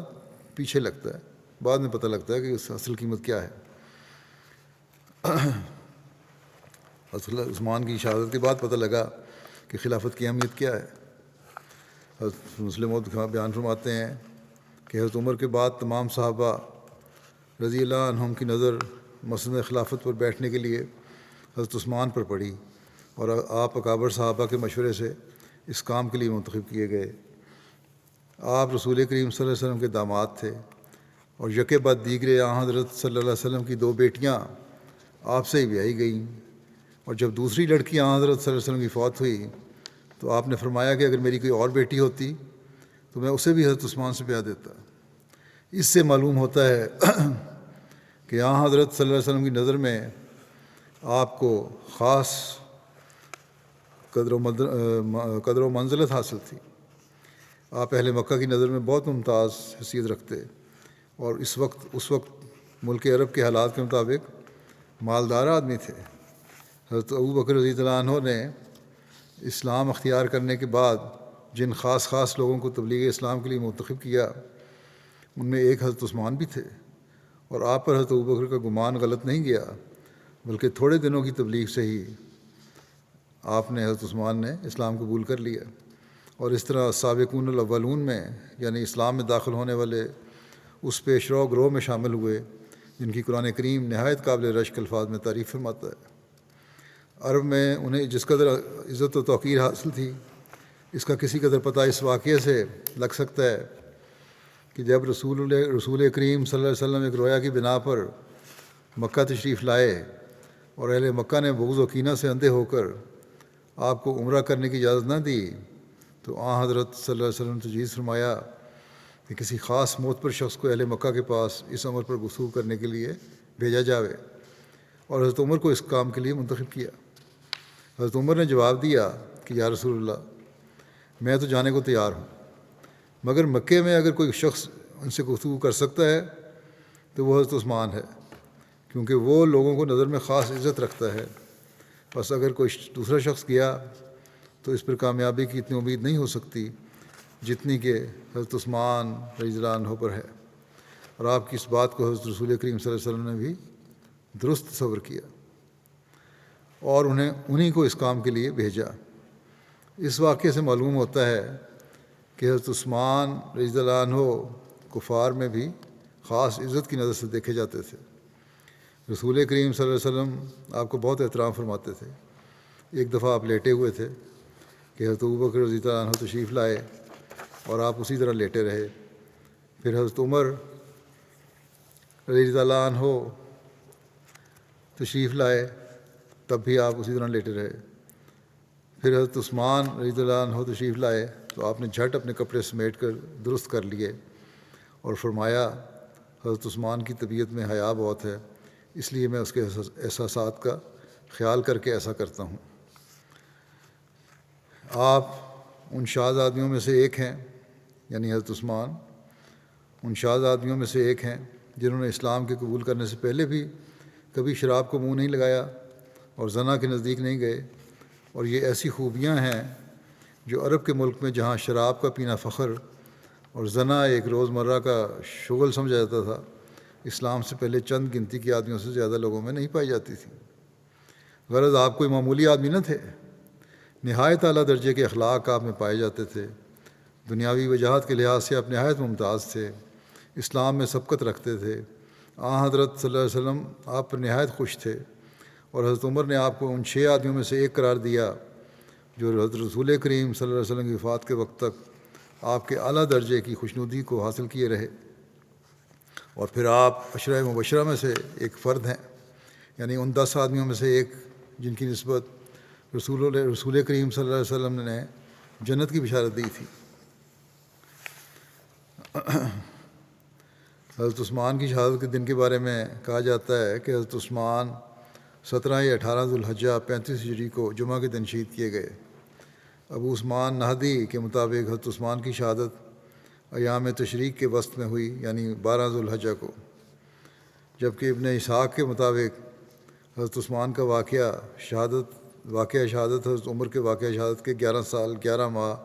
پیچھے لگتا ہے، بعد میں پتہ لگتا ہے کہ اس اصل قیمت کیا ہے۔ حضرت عثمان کی شہادت کے بعد پتہ لگا کہ خلافت کی اہمیت کیا ہے۔ حضرت مسلم موعود بیان فرماتے ہیں کہ حضرت عمر کے بعد تمام صحابہ رضی اللہ عنہم کی نظر مسند خلافت پر بیٹھنے کے لیے حضرت عثمان پر پڑی، اور آپ اکابر صحابہ کے مشورے سے اس کام کے لیے منتخب کیے گئے۔ آپ رسول کریم صلی اللہ علیہ وسلم کے داماد تھے، اور یکے بعد دیگرے حضرت صلی اللہ علیہ وسلم کی 2 بیٹیاں آپ سے ہی بیائی گئیں، اور جب دوسری لڑکی حضرت صلی اللہ علیہ وسلم کی فوت ہوئی تو آپ نے فرمایا کہ اگر میری کوئی اور بیٹی ہوتی تو میں اسے بھی حضرت عثمان سے بیاہ دیتا۔ اس سے معلوم ہوتا ہے کہ حضرت صلی اللہ علیہ وسلم کی نظر میں آپ کو خاص قدر و منزلت حاصل تھی۔ آپ اہل مکہ کی نظر میں بہت ممتاز حیثیت رکھتے، اور اس وقت ملک عرب کے حالات کے مطابق مالدار آدمی تھے۔ حضرت ابوبکر رضی اللہ عنہ نے اسلام اختیار کرنے کے بعد جن خاص لوگوں کو تبلیغ اسلام کے لیے منتخب کیا ان میں ایک حضرت عثمان بھی تھے، اور آپ پر حضرت ابوبکر کا گمان غلط نہیں گیا، بلکہ تھوڑے دنوں کی تبلیغ سے ہی آپ نے حضرت عثمان نے اسلام قبول کر لیا، اور اس طرح سابقون الاولون میں یعنی اسلام میں داخل ہونے والے اس پیشرو گروہ میں شامل ہوئے جن کی قرآن کریم نہایت قابل رشک الفاظ میں تعریف فرماتا ہے۔ عرب میں انہیں جس قدر عزت و توقیر حاصل تھی اس کا کسی قدر پتہ اس واقعے سے لگ سکتا ہے کہ جب رسول کریم صلی اللہ علیہ وسلم ایک رویا کی بنا پر مکہ تشریف لائے اور اہل مکہ نے بغض و کینہ سے اندھے ہو کر آپ کو عمرہ کرنے کی اجازت نہ دی، تو حضرت صلی اللہ علیہ وسلم نے تجویز فرمایا کہ کسی خاص معتبر شخص کو اہل مکہ کے پاس اس امر پر گفتگو کرنے کے لیے بھیجا جاوے، اور حضرت عمر کو اس کام کے لیے منتخب کیا۔ حضرت عمر نے جواب دیا کہ یا رسول اللہ، میں تو جانے کو تیار ہوں، مگر مکے میں اگر کوئی شخص ان سے گفتگو کر سکتا ہے تو وہ حضرت عثمان ہے، کیونکہ وہ لوگوں کو نظر میں خاص عزت رکھتا ہے۔ بس اگر کوئی دوسرا شخص گیا تو اس پر کامیابی کی اتنی امید نہیں ہو سکتی جتنی کہ حضرت عثمان رضی اللہ عنہ پر ہے۔ اور آپ کی اس بات کو حضرت رسول کریم صلی اللہ علیہ وسلم نے بھی درست تصور کیا اور انہیں کو اس کام کے لیے بھیجا۔ اس واقعے سے معلوم ہوتا ہے کہ حضرت عثمان رضی اللہ عنہ کفار میں بھی خاص عزت کی نظر سے دیکھے جاتے تھے۔ رسول کریم صلی اللہ علیہ وسلم آپ کو بہت احترام فرماتے تھے۔ ایک دفعہ آپ لیٹے ہوئے تھے کہ حضرت ابوبکر رضی اللہ عنہ تشریف لائے اور آپ اسی طرح لیٹے رہے۔ پھر حضرت عمر رضی اللہ عنہ تشریف لائے، تب بھی آپ اسی طرح لیٹے رہے۔ پھر حضرت عثمان رضی اللہ عنہ تشریف لائے تو آپ نے جھٹ اپنے کپڑے سمیٹ کر درست کر لیے اور فرمایا حضرت عثمان کی طبیعت میں حیا بہت ہے، اس لیے میں اس کے احساسات کا خیال کر کے ایسا کرتا ہوں۔ آپ ان شاذ آدمیوں میں سے ایک ہیں، یعنی حضرت عثمان ان شاذ آدمیوں میں سے ایک ہیں جنہوں نے اسلام کے قبول کرنے سے پہلے بھی کبھی شراب کو منہ نہیں لگایا اور زنا کے نزدیک نہیں گئے، اور یہ ایسی خوبیاں ہیں جو عرب کے ملک میں جہاں شراب کا پینا فخر اور زنا ایک روزمرہ کا شغل سمجھا جاتا تھا، اسلام سے پہلے چند گنتی کے آدمیوں سے زیادہ لوگوں میں نہیں پائی جاتی تھی۔ غرض آپ کوئی معمولی آدمی نہ تھے، نہایت اعلیٰ درجے کے اخلاق آپ میں پائے جاتے تھے، دنیاوی وجاہت کے لحاظ سے آپ نہایت ممتاز تھے، اسلام میں سبقت رکھتے تھے۔ حضرت صلی اللہ علیہ وسلم آپ پر نہایت خوش تھے، اور حضرت عمر نے آپ کو ان 6 آدمیوں میں سے ایک قرار دیا جو حضرت رسول کریم صلی اللہ علیہ وسلم کی وفات کے وقت تک آپ کے اعلیٰ درجے کی خوشنودی کو حاصل کیے رہے، اور پھر آپ عشرہ مبشرہ میں سے ایک فرد ہیں، یعنی ان 10 آدمیوں میں سے ایک جن کی نسبت رسول کریم صلی اللہ علیہ وسلم نے جنت کی بشارت دی تھی۔ حضرت عثمان کی شہادت کے دن کے بارے میں کہا جاتا ہے کہ حضرت عثمان 17 یا 18 ذوالحجہ 35 ہجری کو جمعہ کے دن شہید کیے گئے۔ ابو عثمان نہدی کے مطابق حضرت عثمان کی شہادت ایام تشریق کے وسط میں ہوئی، یعنی 12 ذوالحجہ کو، جبکہ ابن اسحاق کے مطابق حضرت عثمان کا واقعہ شہادت حضرت عمر کے واقعہ شہادت کے 11 سال 11 ماہ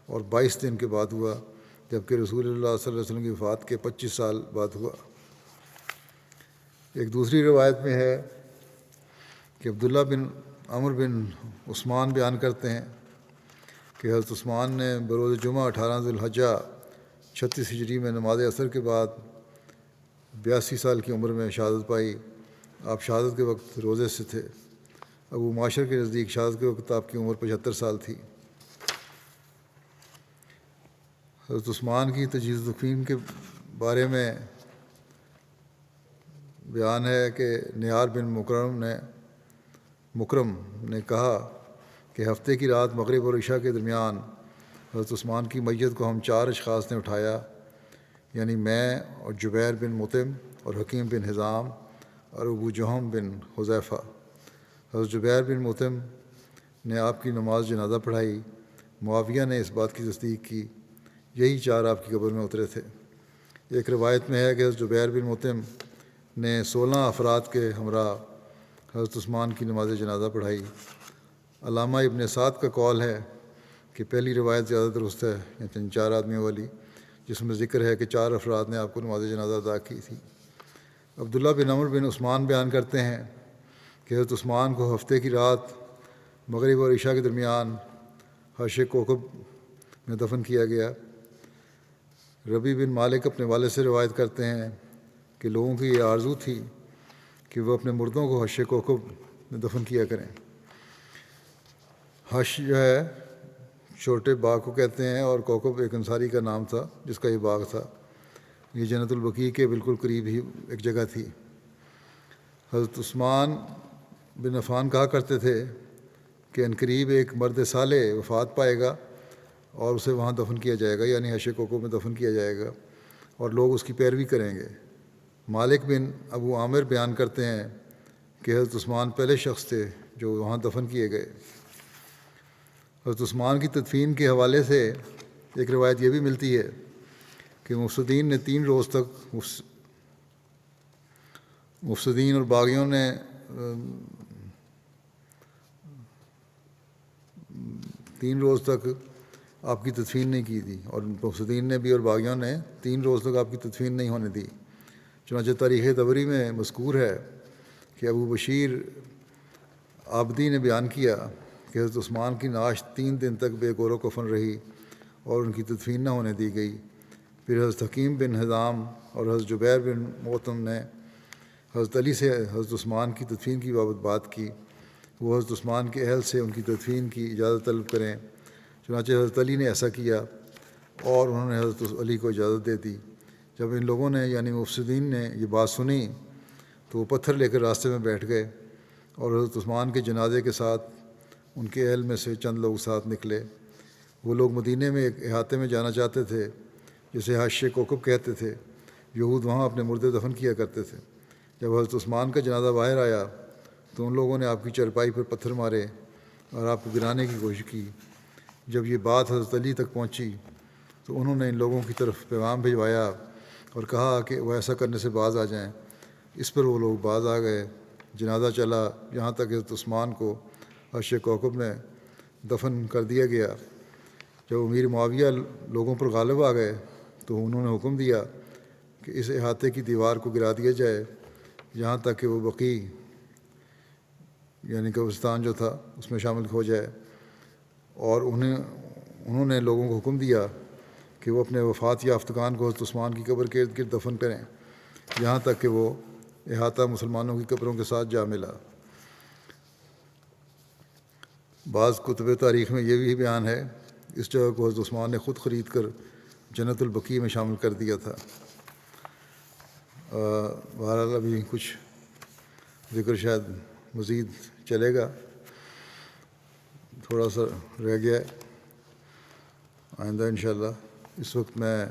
اور 22 دن کے بعد ہوا، جبکہ رسول اللہ صلی اللہ علیہ وسلم کی وفات کے 25 سال بعد ہوا۔ ایک دوسری روایت میں ہے کہ عبداللہ بن عمر بن عثمان بیان کرتے ہیں کہ حضرت عثمان نے بروز جمعہ 18 ذوالحجہ 36 ہجری میں نماز عصر کے بعد 82 سال کی عمر میں شہادت پائی۔ آپ شہادت کے وقت روزے سے تھے۔ ابو معاشر کے نزدیک شہادت کے وقت آپ کی عمر 75 سال تھی۔ حضرت عثمان کی تجہیز تکفین کے بارے میں بیان ہے کہ نیار بن مکرم نے کہا کہ ہفتے کی رات مغرب اور عشاء کے درمیان حضرت عثمان کی میت کو ہم 4 اشخاص نے اٹھایا، یعنی میں اور جبیر بن مطعم اور حکیم بن حزام اور ابو جہم بن حذیفہ۔ حضرت جبیر بن مطعم نے آپ کی نماز جنازہ پڑھائی۔ معاویہ نے اس بات کی تصدیق کی، یہی 4 آپ کی قبر میں اترے تھے۔ ایک روایت میں ہے کہ حضرت جبیر بن مطعم نے 16 افراد کے ہمراہ حضرت عثمان کی نماز جنازہ پڑھائی۔ علامہ ابن سعد کا قول ہے کہ پہلی روایت زیادہ درست ہے، یعنی 4 آدمیوں والی، جس میں ذکر ہے کہ 4 افراد نے آپ کو نماز جنازہ ادا کی تھی۔ عبداللہ بن عمر بن عثمان بیان کرتے ہیں کہ حضرت عثمان کو ہفتے کی رات مغرب اور عشاء کے درمیان حش کوکب میں دفن کیا گیا۔ ربی بن مالک اپنے والد سے روایت کرتے ہیں کہ لوگوں کی یہ آرزو تھی کہ وہ اپنے مردوں کو حش کوکب میں دفن کیا کریں۔ حش جو ہے چھوٹے باغ کو کہتے ہیں، اور کوکب ایک انصاری کا نام تھا جس کا یہ باغ تھا۔ یہ جنت البقیع کے بالکل قریب ہی ایک جگہ تھی۔ حضرت عثمان بن عفان کہا کرتے تھے کہ عنقریب ایک مرد صالح وفات پائے گا اور اسے وہاں دفن کیا جائے گا، یعنی حش کوکب میں دفن کیا جائے گا، اور لوگ اس کی پیروی کریں گے۔ مالک بن ابو عامر بیان کرتے ہیں کہ حضرت عثمان پہلے شخص تھے جو وہاں دفن کیے گئے۔ حضرت عثمان کی تدفین کے حوالے سے ایک روایت یہ بھی ملتی ہے کہ مفسدین نے 3 روز تک مفسدین اور باغیوں نے 3 روز تک آپ کی تدفین نہیں کی تھی، اور مفسدین نے بھی اور باغیوں نے 3 روز تک آپ کی تدفین نہیں ہونے دی۔ چنانچہ تاریخ طبری میں مذکور ہے کہ ابو بشیر عابدی نے بیان کیا کہ حضرت عثمان کی نعش 3 دن تک بے گور و کفن رہی اور ان کی تدفین نہ ہونے دی گئی۔ پھر حضرت حکیم بن حزام اور حضرت جبیر بن معتم نے حضرت علی سے حضرت عثمان کی تدفین کی بابت بات کی، وہ حضرت عثمان کے اہل سے ان کی تدفین کی اجازت طلب کریں۔ چنانچہ حضرت علی نے ایسا کیا اور انہوں نے حضرت علی کو اجازت دے دی۔ جب ان لوگوں نے یعنی مفسدین نے یہ بات سنی تو وہ پتھر لے کر راستے میں بیٹھ گئے اور حضرت عثمان کے جنازے کے ساتھ ان کے اہل میں سے چند لوگ ساتھ نکلے۔ وہ لوگ مدینے میں ایک احاطے میں جانا چاہتے تھے جسے حش کوکب کہتے تھے۔ یہود وہاں اپنے مردے دفن کیا کرتے تھے۔ جب حضرت عثمان کا جنازہ باہر آیا تو ان لوگوں نے آپ کی چرپائی پر پتھر مارے اور آپ کو گرانے کی کوشش کی۔ جب یہ بات حضرت علی تک پہنچی تو انہوں نے ان لوگوں کی طرف پیغام بھجوایا اور کہا کہ وہ ایسا کرنے سے باز آ جائیں۔ اس پر وہ لوگ باز آ گئے۔ جنازہ چلا یہاں تک حضرت عثمان کو حش کوکب میں دفن کر دیا گیا۔ جب امیر معاویہ لوگوں پر غالب آ گئے تو انہوں نے حکم دیا کہ اس احاطے کی دیوار کو گرا دیا جائے یہاں تک کہ وہ بقیع یعنی قبرستان جو تھا اس میں شامل ہو جائے، اور انہوں نے لوگوں کو حکم دیا کہ وہ اپنے وفات یافتگان کو حضرت عثمان کی قبر کے ارد گرد دفن کریں یہاں تک کہ وہ احاطہ مسلمانوں کی قبروں کے ساتھ جا ملا۔ بعض کتب تاریخ میں یہ بھی بیان ہے اس جگہ کو حضرت عثمان نے خود خرید کر جنت البقیع میں شامل کر دیا تھا۔ بہرحال ابھی کچھ ذکر شاید مزید چلے گا، تھوڑا سا رہ گیا ہے، آئندہ انشاءاللہ۔ اس وقت میں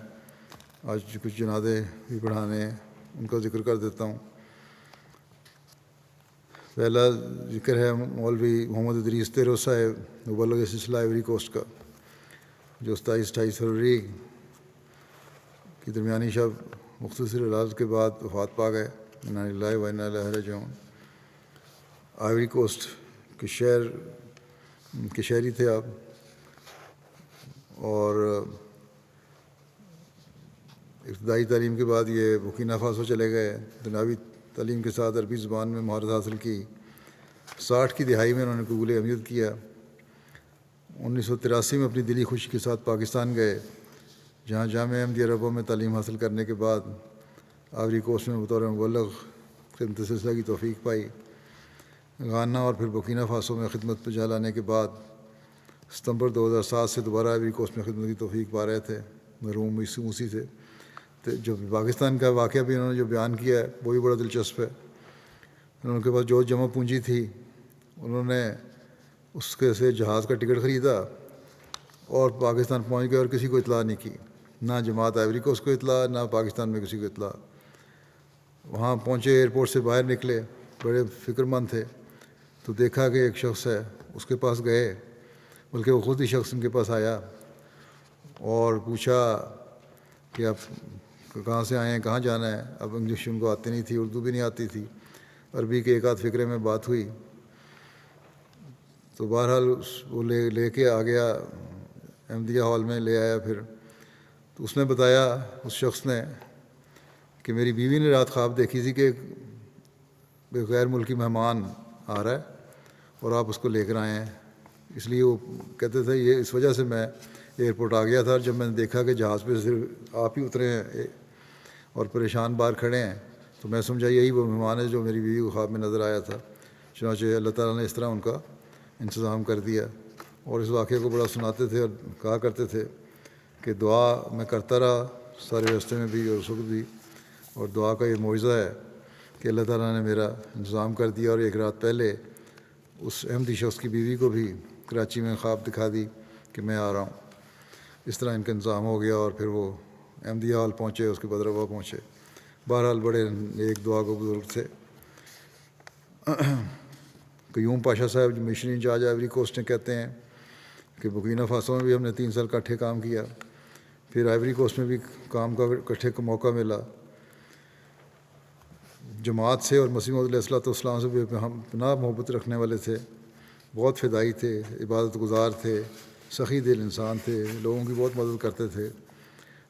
آج کچھ جنازے بھی پڑھانے ہیں، ان کا ذکر کر دیتا ہوں۔ پہلا ذکر ہے مولوی محمد ادریس تیرو صاحب مبلغ سلسلہ ایوری کوسٹ کا، جو 27-28 فروری کی درمیانی شب مختصر علاج کے بعد وفات پا گئے۔ انا للہ و انا الیہ راجعون۔ آئیوری کوسٹ کے شہری تھے آپ، اور ابتدائی تعلیم کے بعد یہ برکینا فاسو چلے گئے۔ دنیاوی تعلیم کے ساتھ عربی زبان میں مہارت حاصل کی۔ 60 کی دہائی میں انہوں نے قبول احمدیت کیا۔ 1983 میں اپنی دلی خوشی کے ساتھ پاکستان گئے، جہاں جامعہ احمدیہ ربوہ میں تعلیم حاصل کرنے کے بعد آئیوری کوسٹ میں بطور مبلغ خدمت سلسلہ کی توفیق پائی۔ گانا اور پھر برکینا فاسو میں خدمت پہ جا لانے کے بعد ستمبر 2007 سے دوبارہ آئیوری کوسٹ میں خدمت کی توفیق پا رہے تھے، مرحوم موسی سے۔ تو جو پاکستان کا واقعہ بھی انہوں نے جو بیان کیا ہے وہ بھی بڑا دلچسپ ہے۔ ان کے پاس جو جمع پونجی تھی انہوں نے اس کے سے جہاز کا ٹکٹ خریدا اور پاکستان پہنچ گئے اور کسی کو اطلاع نہیں کی، نہ جماعت آئیوری کوسٹ کو اطلاع، نہ پاکستان میں کسی کو اطلاع۔ وہاں پہنچے، ایئرپورٹ سے باہر نکلے، بڑے فکر مند تھے، تو دیکھا کہ ایک شخص ہے، اس کے پاس گئے، بلکہ وہ خود ہی شخص ان کے پاس آیا اور پوچھا کہ آپ کہاں سے آئے ہیں، کہاں جانا ہے۔ اب انگلش ان کو آتی نہیں تھی، اردو بھی نہیں آتی تھی، عربی کے ایک آدھ فقرے میں بات ہوئی۔ تو بہرحال وہ لے کے آ گیا احمدیہ ہال میں، لے آیا۔ پھر تو اس نے بتایا، اس شخص نے، کہ میری بیوی نے رات خواب دیکھی تھی کہ ایک غیر ملکی مہمان آ رہا ہے اور آپ اس کو لے کر آئے ہیں۔ اس لیے وہ کہتے تھے یہ اس وجہ سے میں ایئرپورٹ آ گیا تھا، جب میں نے دیکھا کہ جہاز پہ صرف آپ ہی اترے ہیں اور پریشان باہر کھڑے ہیں، تو میں سمجھا یہی وہ مہمان ہے جو میری بیوی کو خواب میں نظر آیا تھا۔ چنانچہ اللہ تعالیٰ نے اس طرح ان کا انتظام کر دیا، اور اس واقعے کو بڑا سناتے تھے اور کہا کرتے تھے کہ دعا میں کرتا رہا سارے راستے میں بھی اور اس وقت بھی، اور دعا کا یہ معجزہ ہے کہ اللہ تعالیٰ نے میرا انتظام کر دیا، اور ایک رات پہلے اس احمدی شخص کی بیوی کو بھی کراچی میں خواب دکھا دی کہ میں آ رہا ہوں. اس طرح ان کا انتظام ہو گیا اور پھر وہ احمدیہ ہال پہنچے، اس کے بعد روا پہنچے. بہرحال بڑے ایک دعا کو بزرگ تھے. قیوم پاشا صاحب جو مشنری انچارج آئیوری کوسٹ نے کہتے ہیں کہ برکینا فاسو میں بھی ہم نے 3 سال اکٹھے کام کیا، پھر آئیوری کوسٹ میں بھی کام کا اکٹھے کا موقع ملا. جماعت سے اور مسیح موعود علیہ الصلوۃ والسلام سے بھی ہم پناہ محبت رکھنے والے تھے، بہت فدائی تھے، عبادت گزار تھے، سخی دل انسان تھے، لوگوں کی بہت مدد کرتے تھے.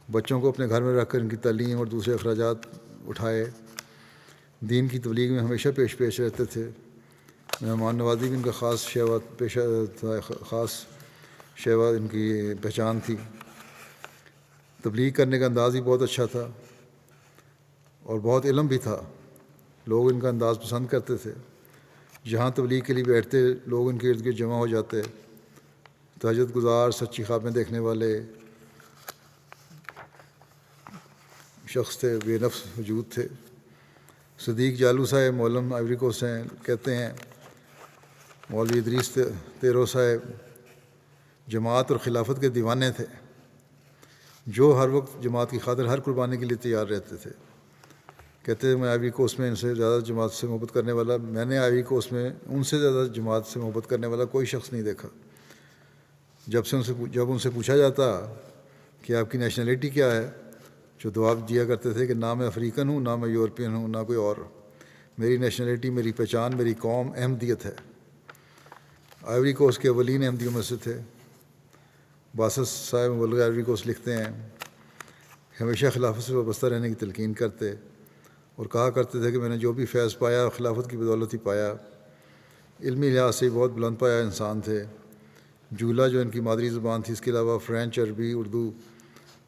بچوں کو اپنے گھر میں رکھ کر ان کی تعلیم اور دوسرے اخراجات اٹھائے. دین کی تبلیغ میں ہمیشہ پیش رہتے تھے. مہمان نوازی بھی ان کا خاص شیوا ان کی پہچان تھی. تبلیغ کرنے کا انداز بھی بہت اچھا تھا اور بہت علم بھی تھا. لوگ ان کا انداز پسند کرتے تھے. جہاں تبلیغ کے لیے بیٹھتے لوگ ان کے ارد گرد جمع ہو جاتے. تہجد گزار، سچی خوابیں دیکھنے والے شخص تھے، بے نفس وجود تھے. صدیق جالو صاحب مولم آئیوری کوسٹ ہیں، کہتے ہیں مولوی ادریس تیرو صاحب جماعت اور خلافت کے دیوانے تھے، جو ہر وقت جماعت کی خاطر ہر قربانی کے لیے تیار رہتے تھے. کہتے ہیں میں آئیوری کوسٹ میں ان سے زیادہ جماعت سے محبت کرنے والا، میں نے آئیوری کوسٹ میں ان سے زیادہ جماعت سے محبت کرنے والا کوئی شخص نہیں دیکھا. جب ان سے پوچھا جاتا کہ آپ کی نیشنلٹی کیا ہے، جو جواب دیا کرتے تھے کہ نہ میں افریقن ہوں، نہ میں یورپین ہوں، نہ کوئی اور. میری نیشنلٹی، میری پہچان، میری قوم احمدیت ہے. آئیوری کوسٹ کے اولین احمدیوں میں سے تھے. باسس صاحب مبلغ آئیوری کوسٹ لکھتے ہیں ہمیشہ خلافت سے وابستہ رہنے کی تلقین کرتے اور کہا کرتے تھے کہ میں نے جو بھی فیض پایا خلافت کی بدولت ہی پایا. علمی لحاظ سے بہت بلند پایا انسان تھے. جولا جو ان کی مادری زبان تھی، اس کے علاوہ فرینچ، عربی، اردو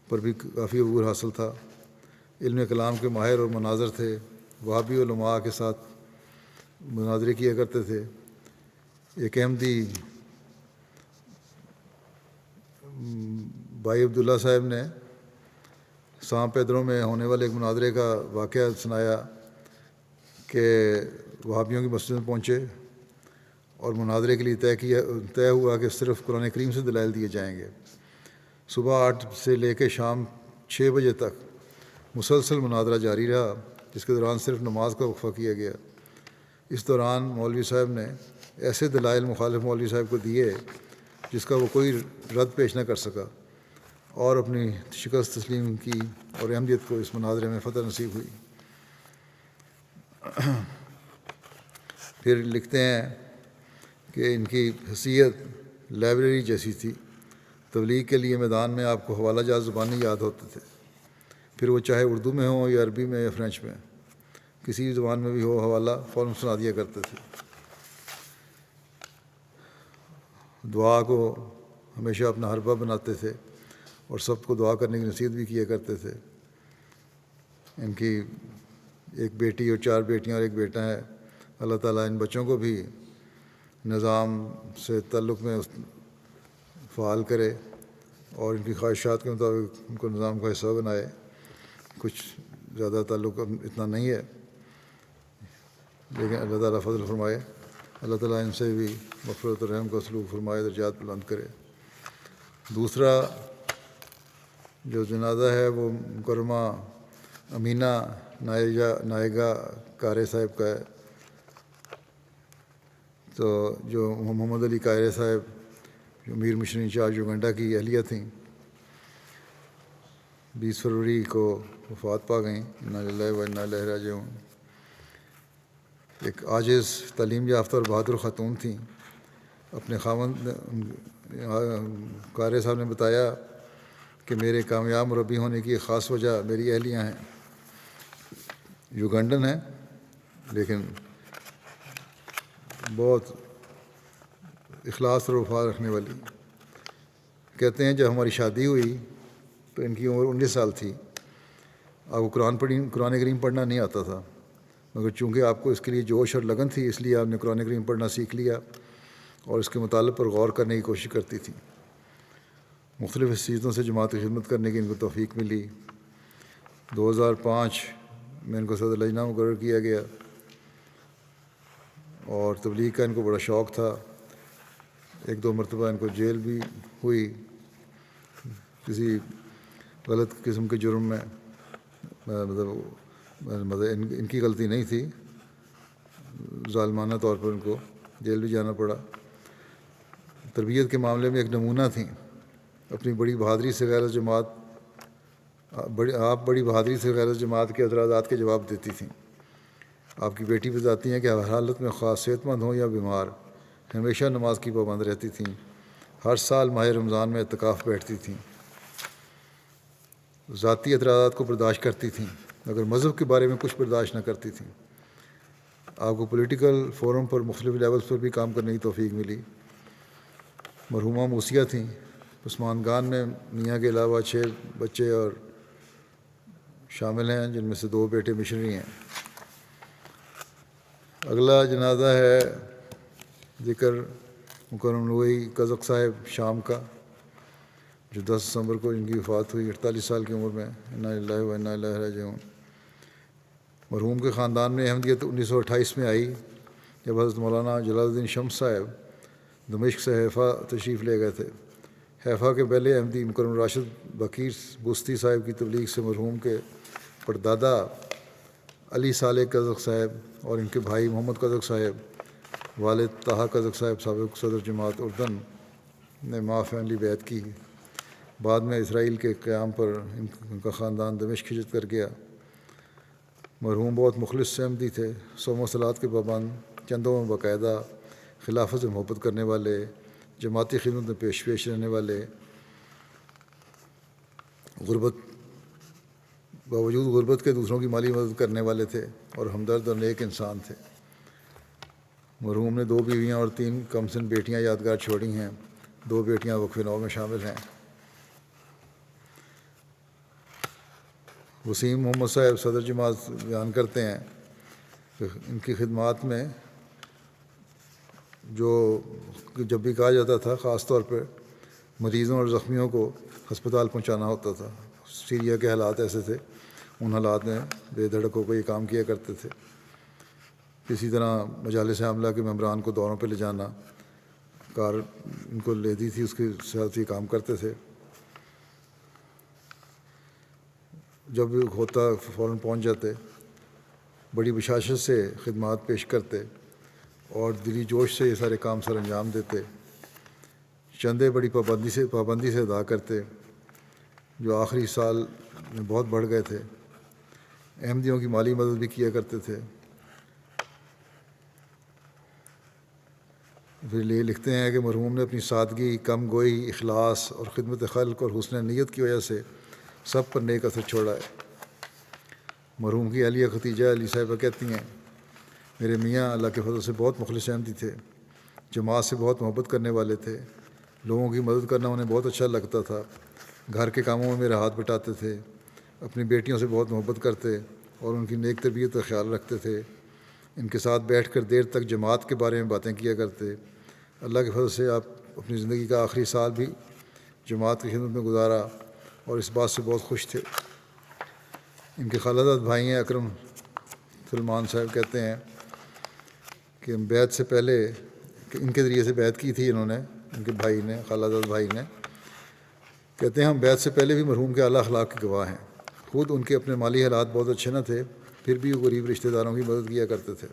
پر بھی کافی عبور حاصل تھا. علم کلام کے ماہر اور مناظر تھے. وہابی علماء کے ساتھ مناظرے کیا کرتے تھے. ایک احمدی بھائی عبداللہ صاحب نے سان پیدرو میں ہونے والے ایک مناظرے کا واقعہ سنایا کہ وہابیوں کی مسجد میں پہنچے اور مناظرے کے لیے طے ہوا کہ صرف قرآن کریم سے دلائل دیے جائیں گے. صبح 8 سے لے کے شام 6 بجے تک مسلسل مناظرہ جاری رہا، جس کے دوران صرف نماز کا وقفہ کیا گیا. اس دوران مولوی صاحب نے ایسے دلائل مخالف مولوی صاحب کو دیے جس کا وہ کوئی رد پیش نہ کر سکا، اور اپنی شکست تسلیم کی اور احمدیت کو اس مناظرے میں فتح نصیب ہوئی. پھر لکھتے ہیں کہ ان کی حیثیت لائبریری جیسی تھی. تبلیغ کے لیے میدان میں آپ کو حوالہ جات زبانی یاد ہوتے تھے، پھر وہ چاہے اردو میں ہوں یا عربی میں یا فرینچ میں، کسی بھی زبان میں بھی ہو حوالہ فوراً سنا دیا کرتے تھے. دعا کو ہمیشہ اپنا حربہ بناتے تھے اور سب کو دعا کرنے کی نصیحت بھی کیا کرتے تھے. ان کی ایک بیٹی اور 4 بیٹیاں اور ایک بیٹا ہے. اللہ تعالیٰ ان بچوں کو بھی نظام سے تعلق میں فعال کرے اور ان کی خواہشات کے مطابق ان کو نظام کا حصہ بنائے. کچھ زیادہ تعلق اتنا نہیں ہے، لیکن اللہ تعالیٰ فضل فرمائے. اللہ تعالیٰ ان سے بھی مغفرت و رحم کا سلوک فرمائے، درجات بلند کرے. دوسرا جو جنازہ ہے وہ مکرمہ امینہ نائگا کارے صاحب کا ہے. تو جو محمد علی کائرے صاحب جو امیر مشنری انچارج یوگنڈا کی اہلیہ تھیں، 20 فروری کو وفات پا گئیں. انا للہ و انا الیہ راجعون. ایک عاجز، تعلیم یافتہ اور بہادر خاتون تھیں. اپنے خاوند قاری صاحب نے بتایا کہ میرے کامیاب مربی ہونے کی ایک خاص وجہ میری اہلیہ ہیں. یوگنڈن ہیں لیکن بہت اخلاص اور وفا رکھنے والی. کہتے ہیں جب ہماری شادی ہوئی تو ان کی عمر 19 سال تھی. آپ کو قرآن کریم پڑھنا نہیں آتا تھا، مگر چونکہ آپ کو اس کے لیے جوش اور لگن تھی، اس لیے آپ نے قرآن کریم پڑھنا سیکھ لیا اور اس کے مطالب پر غور کرنے کی کوشش کرتی تھی. مختلف حیثیتوں سے جماعت کی خدمت کرنے کی ان کو توفیق ملی. 2005 میں ان کو صدر لجنہ مقرر کیا گیا اور تبلیغ کا ان کو بڑا شوق تھا. ایک دو مرتبہ ان کو جیل بھی ہوئی کسی غلط قسم کے جرم میں. مطلب ان کی غلطی نہیں تھی، ظالمانہ طور پر ان کو جیل بھی جانا پڑا. تربیت کے معاملے میں ایک نمونہ تھیں. اپنی بڑی بہادری سے غیر جماعت بڑی بہادری سے غیر جماعت کے اعتراضات کے جواب دیتی تھیں. آپ کی بیٹی بتاتی ہیں کہ ہر حالت میں خاص صحت مند ہوں یا بیمار ہمیشہ نماز کی پابند رہتی تھیں. ہر سال ماہ رمضان میں اعتکاف بیٹھتی تھیں. ذاتی اعتراضات کو برداشت کرتی تھیں مگر مذہب کے بارے میں کچھ برداشت نہ کرتی تھیں. آپ کو پولیٹیکل فورم پر مختلف لیولز پر بھی کام کرنے کی توفیق ملی. مرحومہ موسیہ تھیں. عثمان میں میاں کے علاوہ 6 بچے اور شامل ہیں جن میں سے 2 بیٹے مشنری ہیں. اگلا جنازہ ہے ذکر مکرم نوئی کزک صاحب شام کا، جو 10 دسمبر کو ان کی وفات ہوئی 48 سال کی عمر میں. انا للہ و انا الیہ راجعون. مرحوم کے خاندان میں احمدیت 1928 میں آئی جب حضرت مولانا جلال الدین شمس صاحب دمشق سے حیفا تشریف لے گئے تھے. حیفا کے پہلے احمدی مکرم راشد بکیر بستی صاحب کی تبلیغ سے مرحوم کے پردادا علی صالح کزک صاحب اور ان کے بھائی محمد کزک صاحب، والد طاہا کزک صاحب سابق صدر جماعت اردن نے ماں فیملی بیعت کی. بعد میں اسرائیل کے قیام پر ان کا خاندان دمشق ہجرت کر گیا. مرحوم بہت مخلص احمدی تھے، صوم و صلات کے پابند، چندوں میں باقاعدہ، خلافت سے محبت کرنے والے، جماعتی خدمت میں پیش رہنے والے، باوجود غربت کے دوسروں کی مالی مدد کرنے والے تھے اور ہمدرد اور نیک انسان تھے. مرحوم نے 2 بیویاں اور 3 کم سن بیٹیاں یادگار چھوڑی ہیں. 2 بیٹیاں وقف نو میں شامل ہیں. وسیم محمد صاحب صدر جماعت بیان کرتے ہیں کہ ان کی خدمات میں جو جب بھی کہا جاتا تھا خاص طور پر مریضوں اور زخمیوں کو ہسپتال پہنچانا ہوتا تھا. سیریا کے حالات ایسے تھے، ان حالات میں بے دھڑک ہو کے یہ کام کیا کرتے تھے. اسی طرح مجالس عاملہ کے ممبران کو دوروں پہ لے جانا، کار ان کو لیتی تھی، اس کے ساتھ یہ کام کرتے تھے. جب بھی ہوتا فوراً پہنچ جاتے، بڑی بشاشت سے خدمات پیش کرتے اور دلی جوش سے یہ سارے کام سر انجام دیتے. چندے بڑی پابندی سے ادا کرتے جو آخری سال میں بہت بڑھ گئے تھے. احمدیوں کی مالی مدد بھی کیا کرتے تھے. پھر یہ لکھتے ہیں کہ مرحوم نے اپنی سادگی، کم گوئی، اخلاص اور خدمت خلق اور حسن نیت کی وجہ سے سب پر نیک اثر چھوڑا ہے. مرحوم کی اہلیہ ختیجہ علی صاحبہ کہتی ہیں، میرے میاں اللہ کے فضل سے بہت مخلص احمدی تھے، جماعت سے بہت محبت کرنے والے تھے. لوگوں کی مدد کرنا انہیں بہت اچھا لگتا تھا. گھر کے کاموں میں میرا ہاتھ بٹاتے تھے. اپنی بیٹیوں سے بہت محبت کرتے اور ان کی نیک تربیت کا خیال رکھتے تھے. ان کے ساتھ بیٹھ کر دیر تک جماعت کے بارے میں باتیں کیا کرتے. اللہ کے فضل سے آپ اپنی زندگی کا آخری سال بھی جماعت کی خدمت میں گزارا اور اس بات سے بہت خوش تھے. ان کے خالداد بھائی ہیں اکرم سلمان صاحب کہتے ہیں کہ بیعت سے پہلے ان کے ذریعے سے بیعت کی تھی انہوں نے، ان کے بھائی نے، خالداد بھائی نے. کہتے ہیں ہم بیعت سے پہلے بھی مرحوم کے اعلیٰ اخلاق کے گواہ ہیں. خود ان کے اپنے مالی حالات بہت اچھے نہ تھے، پھر بھی وہ غریب رشتہ داروں کی مدد کیا کرتے تھے.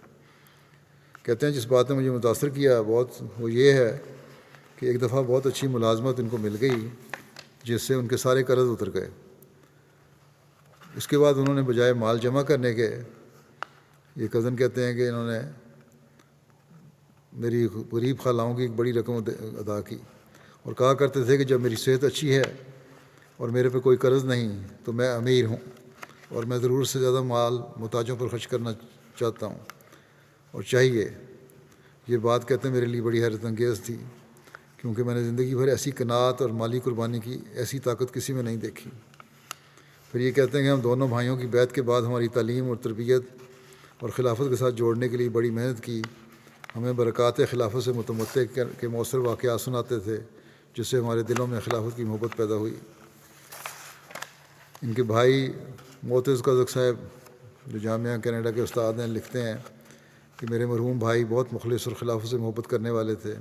کہتے ہیں جس بات نے مجھے متاثر کیا بہت وہ یہ ہے کہ ایک دفعہ بہت اچھی ملازمت ان کو مل گئی جس سے ان کے سارے قرض اتر گئے. اس کے بعد انہوں نے بجائے مال جمع کرنے کے، یہ کزن کہتے ہیں کہ انہوں نے میری غریب خالاؤں کی ایک بڑی رقم ادا کی اور کہا کرتے تھے کہ جب میری صحت اچھی ہے اور میرے پہ کوئی قرض نہیں تو میں امیر ہوں اور میں ضرورت سے زیادہ مال محتاجوں پر خرچ کرنا چاہتا ہوں اور چاہیے. یہ بات کہتے ہیں میرے لیے بڑی حیرت انگیز تھی کیونکہ میں نے زندگی بھر ایسی قناعت اور مالی قربانی کی ایسی طاقت کسی میں نہیں دیکھی. پھر یہ کہتے ہیں کہ ہم دونوں بھائیوں کی بیعت کے بعد ہماری تعلیم اور تربیت اور خلافت کے ساتھ جوڑنے کے لیے بڑی محنت کی. ہمیں برکات خلافت سے متمتع کے مؤثر واقعات سناتے تھے جس سے ہمارے دلوں میں خلافت کی محبت پیدا ہوئی. ان کے بھائی معتز کزک صاحب جو جامعہ کینیڈا کے استاد ہیں لکھتے ہیں کہ میرے مرحوم بھائی بہت مخلص اور خلافت سے محبت کرنے والے تھے،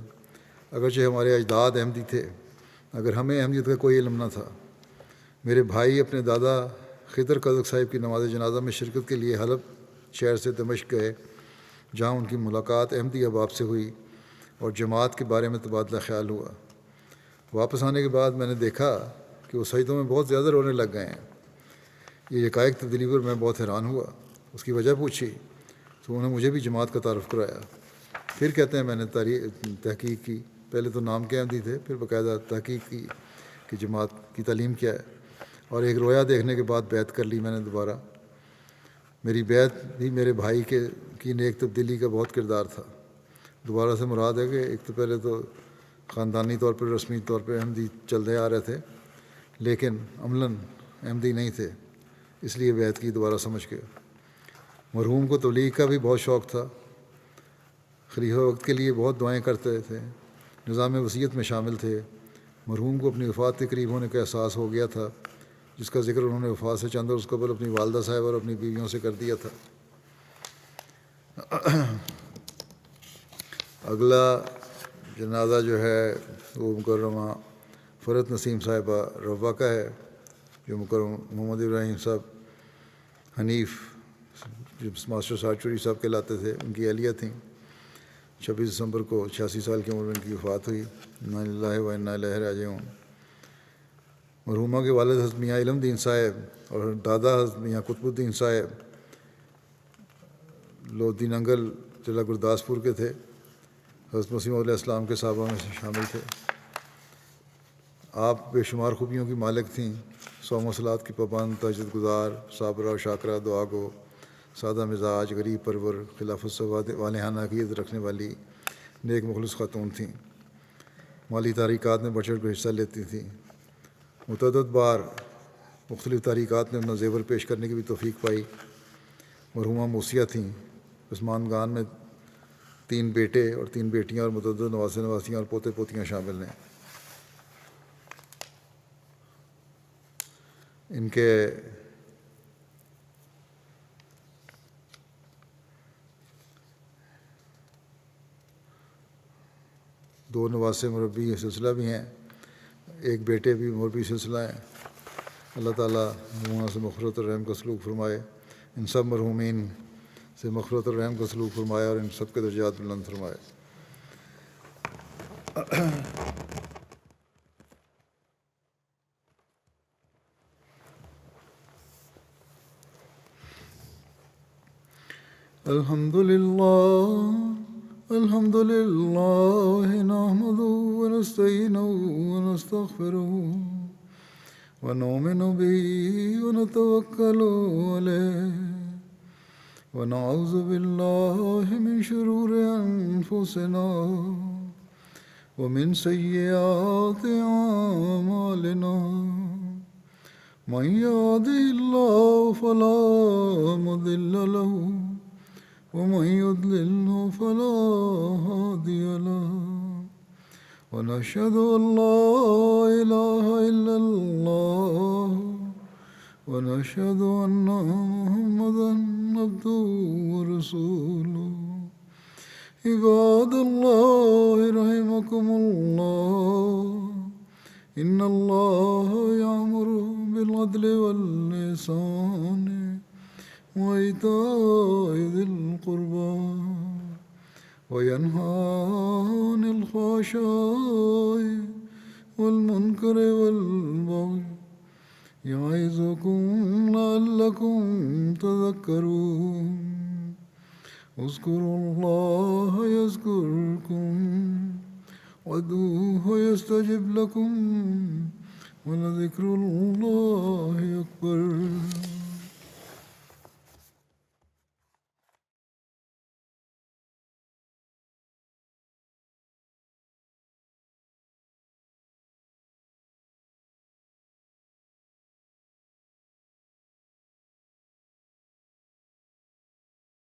اگرچہ ہمارے اجداد احمدی تھے، اگر ہمیں احمدیت کا کوئی علم نہ تھا۔ میرے بھائی اپنے دادا خضر قدق صاحب کی نماز جنازہ میں شرکت کے لیے حلب شہر سے دمشق گئے، جہاں ان کی ملاقات احمدی احباب سے ہوئی اور جماعت کے بارے میں تبادلہ خیال ہوا۔ واپس آنے کے بعد میں نے دیکھا کہ وہ سجدوں میں بہت زیادہ رونے لگ گئے ہیں۔ یہ یکایک تبدیلی پر میں بہت حیران ہوا۔ اس کی وجہ پوچھی تو انہوں نے مجھے بھی جماعت کا تعارف کرایا۔ پھر کہتے ہیں میں نے تحقیق کی، پہلے تو نام کے احمدی تھے، پھر باقاعدہ تحقیق کی کہ جماعت کی تعلیم کیا ہے، اور ایک رویا دیکھنے کے بعد بیعت کر لی میں نے دوبارہ۔ میری بیعت بھی میرے بھائی کی نیک تبدیلی کا بہت کردار تھا۔ دوبارہ سے مراد ہے کہ ایک تو پہلے تو خاندانی طور پر رسمی طور پہ احمدی چلتے آ رہے تھے، لیکن عملاً احمدی نہیں تھے، اس لیے بیعت کی دوبارہ سمجھ کے۔ مرحوم کو تبلیغ کا بھی بہت شوق تھا، خلیفہ وقت کے لیے بہت دعائیں کرتے تھے، نظام وصیت میں شامل تھے۔ مرحوم کو اپنی وفات کے قریب ہونے کا احساس ہو گیا تھا، جس کا ذکر انہوں نے وفات سے چند روز قبل اپنی والدہ صاحب اور اپنی بیویوں سے کر دیا تھا۔ اگلا جنازہ جو ہے وہ مکرمہ فرت نسیم صاحبہ روا کا ہے، جو مکرم محمد ابراہیم صاحب حنیف جو ماسٹر سارچوری صاحب کہلاتے تھے، ان کی اہلیہ تھیں۔ 26 دسمبر کو 86 سال کی عمر میں ان کی وفات ہوئی۔ انا للہ و انا الیہ راجعون۔ مرحومہ کے والد حضرت میاں علم دین صاحب اور دادا حضرت میاں قطب الدین صاحب لودھی ننگل ضلع گرداسپور کے تھے، حضرت مسیح علیہ السلام کے صحابہ میں سے شامل تھے۔ آپ بے شمار خوبیوں کی مالک تھیں، صوم و صلات کی پابند، تہجد گزار، صابرہ و شاکرہ، دعا گو، سادہ مزاج، غریب پرور، خلافت سے والہانہ عقیدت رکھنے والی نیک مخلص خاتون تھیں۔ مالی تحریکات میں بڑھ چڑھ کر حصہ لیتی تھیں۔ متعدد بار مختلف تحریکات میں اپنا زیور پیش کرنے کی بھی توفیق پائی۔ مرحومہ موسیہ تھیں۔ عثمان گان میں 3 بیٹے اور 3 بیٹیاں اور متعدد نواسے نواسیاں اور پوتے پوتیاں شامل ہیں۔ ان کے دو نواسے مربی سلسلہ بھی ہیں، ایک بیٹے بھی مربی سلسلہ ہیں۔ اللہ تعالیٰ مرحومہ سے مغفرت اور رحم کا سلوک فرمائے، ان سب مرحومین سے مغفرت اور رحم کا سلوک فرمائے اور ان سب کے درجات بلند فرمائے۔ الحمد للہ نحمدہ ونستعینہ ونستغفرہ ونؤمن بہ ونتوکل علیہ ونعوذ باللہ من شرور انفسنا ومن سیئات اعمالنا من یہدہ اللہ فلا مضل لہ ومن يضلل فلا هادي له ونشهد أن لا إله إلا الله ونشهد أن محمدا عبده ورسوله عباد الله رحمكم الله إن الله يأمر بالعدل والإحسان وإيتاء ذي القربى وينهى عن الفحشاء والمنكر والبغي يعظكم لعلكم تذكرون اذكروا الله يذكركم وادعوه يستجب لكم ولذكر الله أكبر